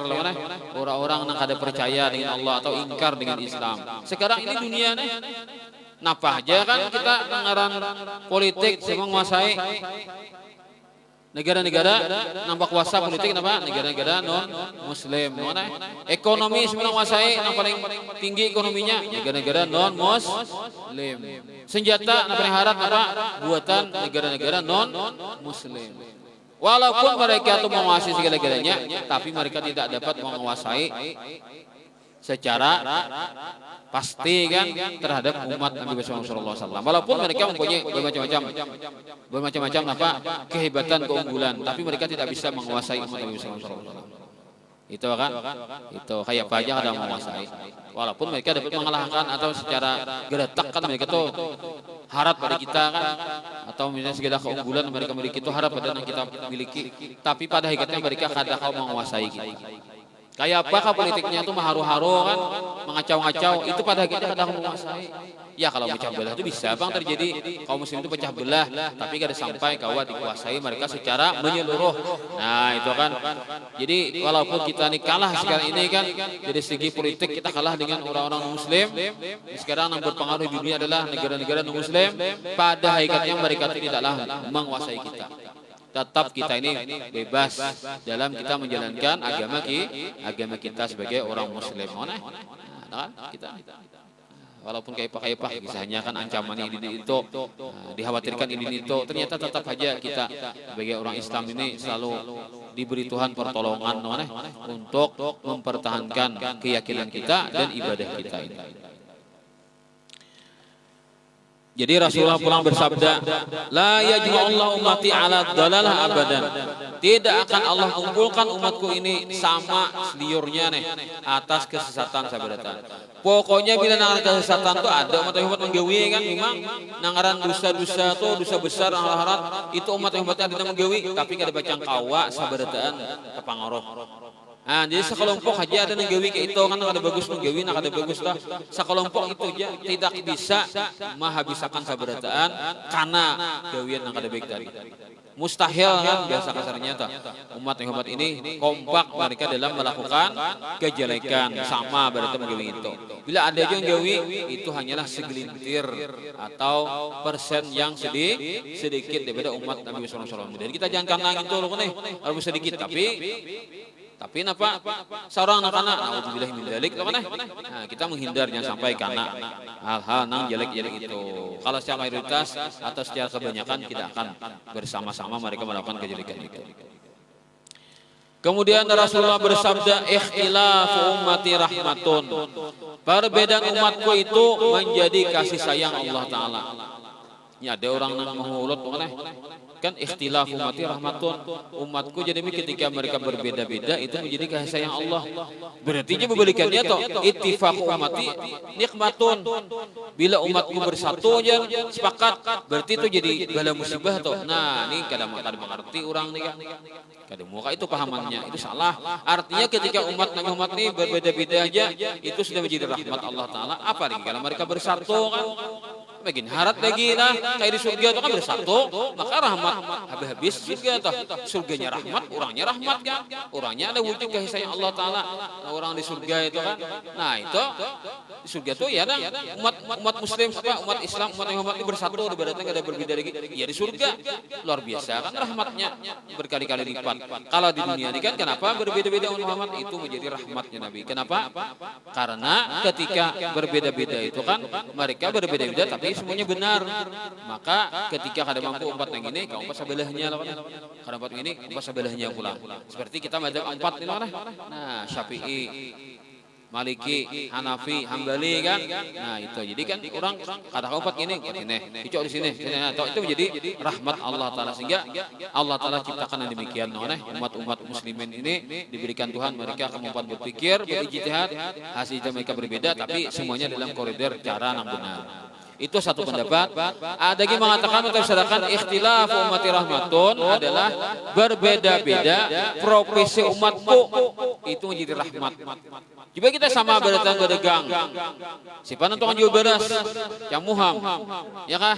orang-orang yang kada percaya dengan Allah atau ingkar dengan Islam. Sekarang ini dunia ini, napa aja kan kita dengaran politik semua menguasai negara-negara nambah kuasa politik apa? Negara-negara non-muslim. Ekonomi semua menguasai yang paling tinggi ekonominya negara-negara non-muslim. Senjata yang paling harat apa? Buatan negara-negara non-muslim. Walaupun mereka itu menguasai segala-galanya, tapi mereka tidak dapat menguasai secara pasti kan terhadap umat Nabi Sallallahu Alaihi Wasallam. Walaupun mereka mempunyai bermacam-macam apa kehebatan, keunggulan, tapi mereka tidak bisa menguasai umat Nabi Sallallahu Alaihi Wasallam. Itu kan, itu kayak apa aja ada menguasai. Walaupun mereka dapat mengalahkan atau secara geratak kan mereka tuh harap pada kita kan, atau misalnya segala keunggulan mereka miliki itu harap pada yang kita miliki. Tapi pada hakikatnya mereka kadang kau menguasai kita. Kayak apakah politiknya itu haru-haru kan, mengacau-ngacau, itu pada akhirnya kadang menguasai. Ya kalau pecah belah itu bisa bang terjadi, kaum muslim itu pecah belah, tapi kada sampai kawat dikuasai mereka secara menyeluruh. Nah itu kan, jadi walaupun kita ini kalah sekarang ini kan, dari segi politik kita kalah dengan orang-orang muslim. Sekarang yang berpengaruh di dunia adalah negara-negara non muslim, pada hakikatnya mereka tidaklah menguasai kita. Tetap kita ini bebas dalam kita menjalankan agama kita sebagai orang muslim. Nah, kita walaupun kaipah kisahnya kan ancaman ini itu, dikhawatirkan ini itu, ternyata tetap aja kita sebagai orang Islam ini selalu diberi Tuhan pertolongan untuk mempertahankan keyakinan kita dan ibadah kita ini. Jadi Rasulullah pulang bersabda, la yajma'ullahu ummati ala dhalalah abadan. Tidak akan Allah kumpulkan umatku ini sama seliurnya nih atas kesesatan sabaratan. Pokoknya bila nangaran kesesatan tuh ada umat Muhammad menggawi kan, memang nangaran dosa-dosa tuh dosa besar harat itu umat Muhammad ada menggawi, tapi kada bacang kawa sabaratan kepangaruh. Nah, jadi sekelompok aja ada nenggawi kayak itu kan ada bagus nenggawi, nak ada bagus lah. Sekelompok itu aja tidak bisa menghabiskan sabarataan karena gawian yang ada baik tadi. Mustahil kan biasa kasarnya tuh. Umat yang hebat ini kompak mereka dalam melakukan kejelekan sama berarti menggawi itu. Bila ada yang gawi itu hanyalah segelintir atau persen yang sedikit daripada umat Nabi Sallallahu Alaihi Wasallam. Jadi kita jangan kanang itu loh nih, harus sedikit tapi napa seorang anak-anak naudzubillah min dzalik loh kan. Nah, kita menghindar jangan sampai karena hal-hal nang jelek-jelek itu. Kalau secara mayoritas atau secara kebanyakan kita akan bersama-sama mereka melakukan kejelekan itu. Kemudian Rasulullah bersabda, ikhtilafu ummati rahmatun. Perbedaan umatku itu menjadi kasih sayang Allah Ta'ala. Ya ada orang yang mengulut Kan ikhtilaf ummati rahmatun. Umatku jadi ketika mereka berbeda-beda itu menjadi kasih sayang Allah. Berarti berbalikannya toh ittifaq ummati nikmatun. Bila umatku bersatu aja sepakat berarti itu jadi bala musibah toh. Nah, ini kadang mengerti orang nih kan. Kadang muka itu pahamannya itu salah. Artinya ketika umat Nabi Muhammad ini berbeda-beda aja itu sudah menjadi rahmat Allah Taala. Apa nih kalau mereka bersatu kan? Begini harap lagi lah kayak di surga itu kan bersatu maka rahmat habis surga tuh surganya rahmat orangnya rahmat kan orangnya ada wujud kasih sayang Allah Taala nah, orang di surga itu kan nah itu di surga tuh ya kan umat muslim umat Islam umat Muhammad itu bersatu ibaratnya nggak ada berbeda lagi ya di surga luar biasa kan rahmatnya berkali-kali lipat kalau di dunia ini kan kenapa berbeda-beda umat Muhammad itu menjadi rahmatnya Nabi kenapa karena ketika berbeda-beda itu kan mereka berbeda-beda tapi semuanya benar. Maka ketika kada mampu empat yang ini, kau empat sebelahnya lah. Kada empat ini, empat sebelahnya pula. Seperti kita macam empat ini lah. Nah, Syafi'i, Maliki, Hanafi, Hambali kan. Nah, itu. Jadi kan orang kada empat ini, dicok di sini. Nah, itu menjadi rahmat Allah Taala sehingga Allah Taala ciptakan yang demikian. Umat-umat muslimin ini diberikan Tuhan mereka kemampuan berpikir, berijtihad, hasilnya mereka berbeda tapi semuanya dalam koridor cara yang benar. Itu satu pendapat. Ada yang mengatakan atau misalkan ikhtilaf ummati rahmatun adalah berbeda-beda profesi umatku itu menjadi rahmat. Coba kita sama berdagang. Siapa nonton jual beras? Yang muham. Ya kah?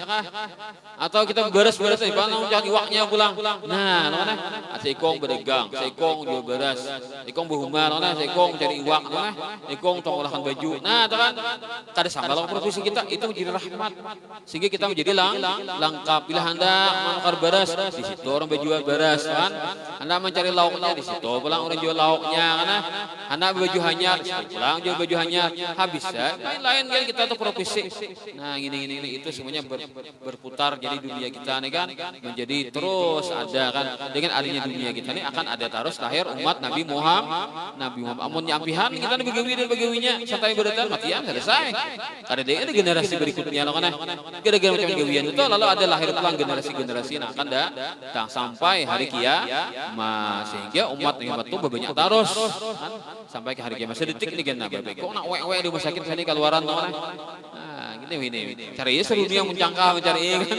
Atau kita beras-beras siapa nonton iwaknya pulang. Nah, mana? Seikong berdagang, seikong jual beras, seikong berhumah, seikong cari iwak, seikong tong olahan baju. Nah, itu kan kada sama lah profesi kita itu menjadi rahmat. Sehingga kita menjadi lengkap. Bila hendak menukar beras, di situ orang berjual beras kan. Hendak mencari lauknya di situ pulang orang jual lauknya kan. Hendak baju hanyar, pulang jual baju hanyar. Habis ya. Lain kan kita tuh profesi. Nah, ini itu semuanya berputar jadi dunia kita nih kan menjadi terus ada kan. Dengan adanya dunia kita ini akan ada terus lahir umat Nabi Muhammad. Amun nyampihan kita begawi dan begawinya sampai berdatang matian selesai. Ada dia ada generasi berikutnya loh kan. Gara-gara macam gawian itu lalu ada lahir pulang generasi-generasi nah akan dah sampai hari kiamat sehingga umat itu banyak terus kan? Sampai ke hari kiamat sedetik nih kan kok nak wewe di rumah sakit sini keluaran tuh nah gini cari sedunia mencangkah mencari kan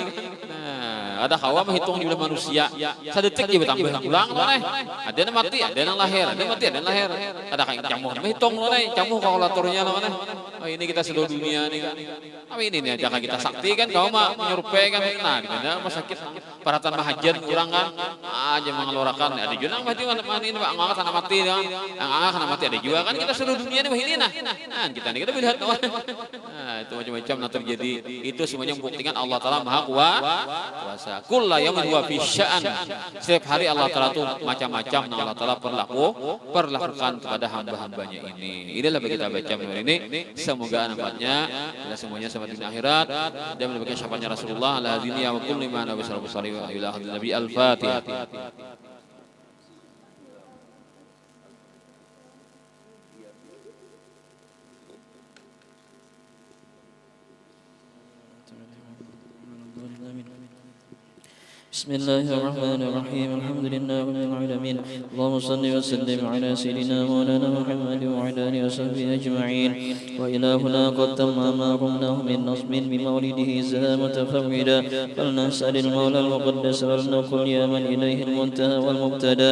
ada hawa menghitung jumlah manusia sedetik dia bertambah pulang ada yang mati ada yang lahir ada yang mati ada yang lahir ada kayak camuh menghitung camuh kalkulatornya oh ini kita seluruh dunia nih kan apa ini nih jangan kita sakti kan kau mah menyerupai kan nah di mana rumah sakit paratan mahajan kurang kan aja mengeluarkan ada juga yang mati mana ini pak ngangkat anak mati kan yang angkat anak mati ada juga kan kita seluruh dunia nih ini nah kita nih kita melihat nah itu macam-macam yang terjadi itu semuanya membuktikan Allah Taala Maha Kuasa kulla yaumin huwa fi sya'an setiap hari Allah Taala itu macam-macam yang Allah Taala perlakukan kepada hamba-hambanya ini inilah bagi kita baca ini semoga manfaatnya dan semuanya sama dunia akhirat dan mendapatkan syafaatnya Rasulullah ala dunia wa kulli ma nabi sallallahu alaihi wa sallam Nabi al-Fatihah. بسم الله الرحمن الرحيم الحمد لله رب العالمين اللهم صل وسلم على سيدنا مولانا محمد وعلى اله وصحبه اجمعين والهنا قد تم ما قمناه من نصب بمولده زاد متفردا فلنسال المولى المقدس ولنقل يا من اليه المنتهى والمبتدا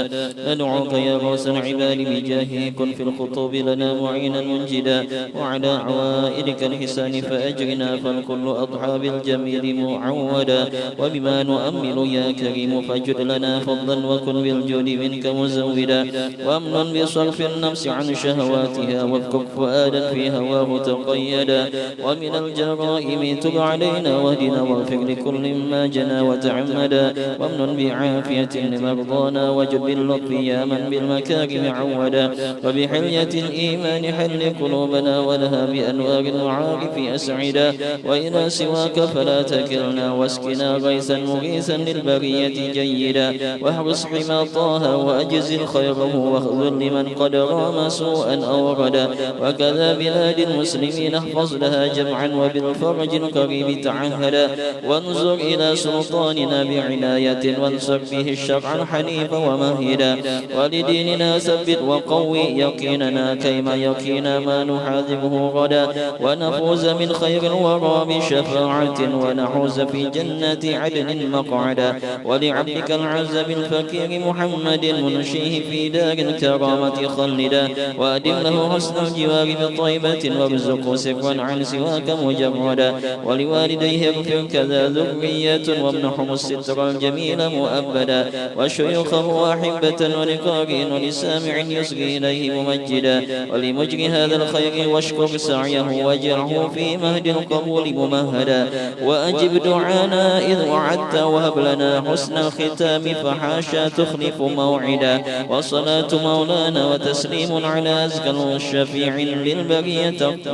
ندعوك يا غوث العباد بجاهه كن في الخطوب لنا معينا منجدا وعلى عوائدك الحسان فاجرنا فالكل اضحى بالجميل معودا وبما نؤمل يا كريم فاجد لنا فضلا وكن بالجود منك مزودا وامن بصرف النفس عن شهواتها وافكك فؤادا في هواه تقيدا ومن الجرائم تب علينا واهدنا واغفر لكل ما جنى وتعمدا وامن بعافية لمرضانا وجد باللطف يا من بالمكارم عودا وبحلية الإيمان حل قلوبنا ولها بأنوار المعارف أسعدا وإلى سواك فلا تكلنا واسقنا غيثا مغيثا البرية جيدا واحرس حمى طه وأجزل خيره واخذل لمن قد رام سوءا أو ردا وكذا بلاد المسلمين احفظ لها جمعا وبالفرج القريب تعهدا وانظر إلى سلطاننا بعناية وانصر به الشرع حنيفا ومهدا ولديننا ثبت وقوي يقيننا كيما يقين ما نحاذره غدا ونفوز من خير الورى بشفاعة ونحوز في جنة عدن مقعدا ولعبدك العز بالفكير محمد منشيه في دار الكرامة خلدا وأدم له حسن الجوار بطيبة وارزقه سرا عن سواك مجردا ولوالديه اغفر كذا ذرية وامنحهم الستر الجميل مؤبدا وشيوخه وأحبة ولقارئ ولسامع يصغي إليه ممجدا ولمجري هذا الخير واشكر سعيه واجعله في مهد القبول ممهدا وأجب دعانا إذ وعدت وهب لنا حسن الختام فحاشا تخلف موعدا وصلاة مولانا وتسليم على أزكى الشفيع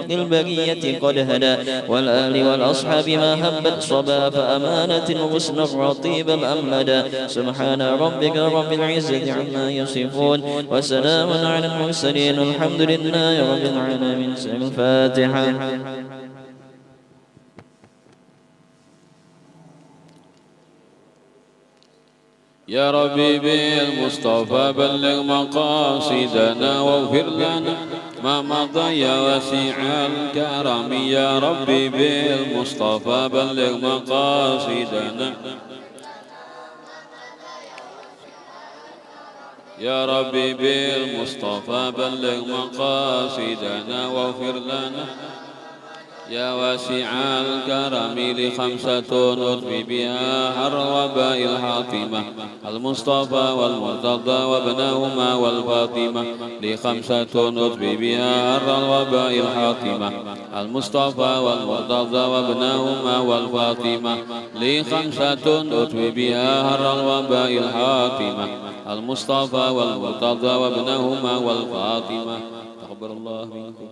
للبرية قد هدى والآل والأصحاب ما هبت صبا فأمانة الغسن الرطيب الأملدا سبحان ربك رب العزة عما يصفون وسلام على المرسلين الحمد لله رب العالمين. الفاتحة. يا ربي بالمصطفى بلغ مقاصدنا واغفر لنا ما مضى يا واسع الكرم. يا ربي بالمصطفى بلغ مقاصدنا يا ربي بالمصطفى بلغ مقاصدنا واغفر لنا يا واسع الكرم. لخمسة نطفي بها حر وباء الحاطمة المصطفى والمرتضى وابنهما والفاطمة. لخمسة نطفي بها حر وباء الحاطمة المصطفى والمرتضى وابنهما والفاطمة. لخمسة نطفي بها حر وباء الحاطمة المصطفى والمرتضى وابنهما والفاطمة. تقبل الله منكم.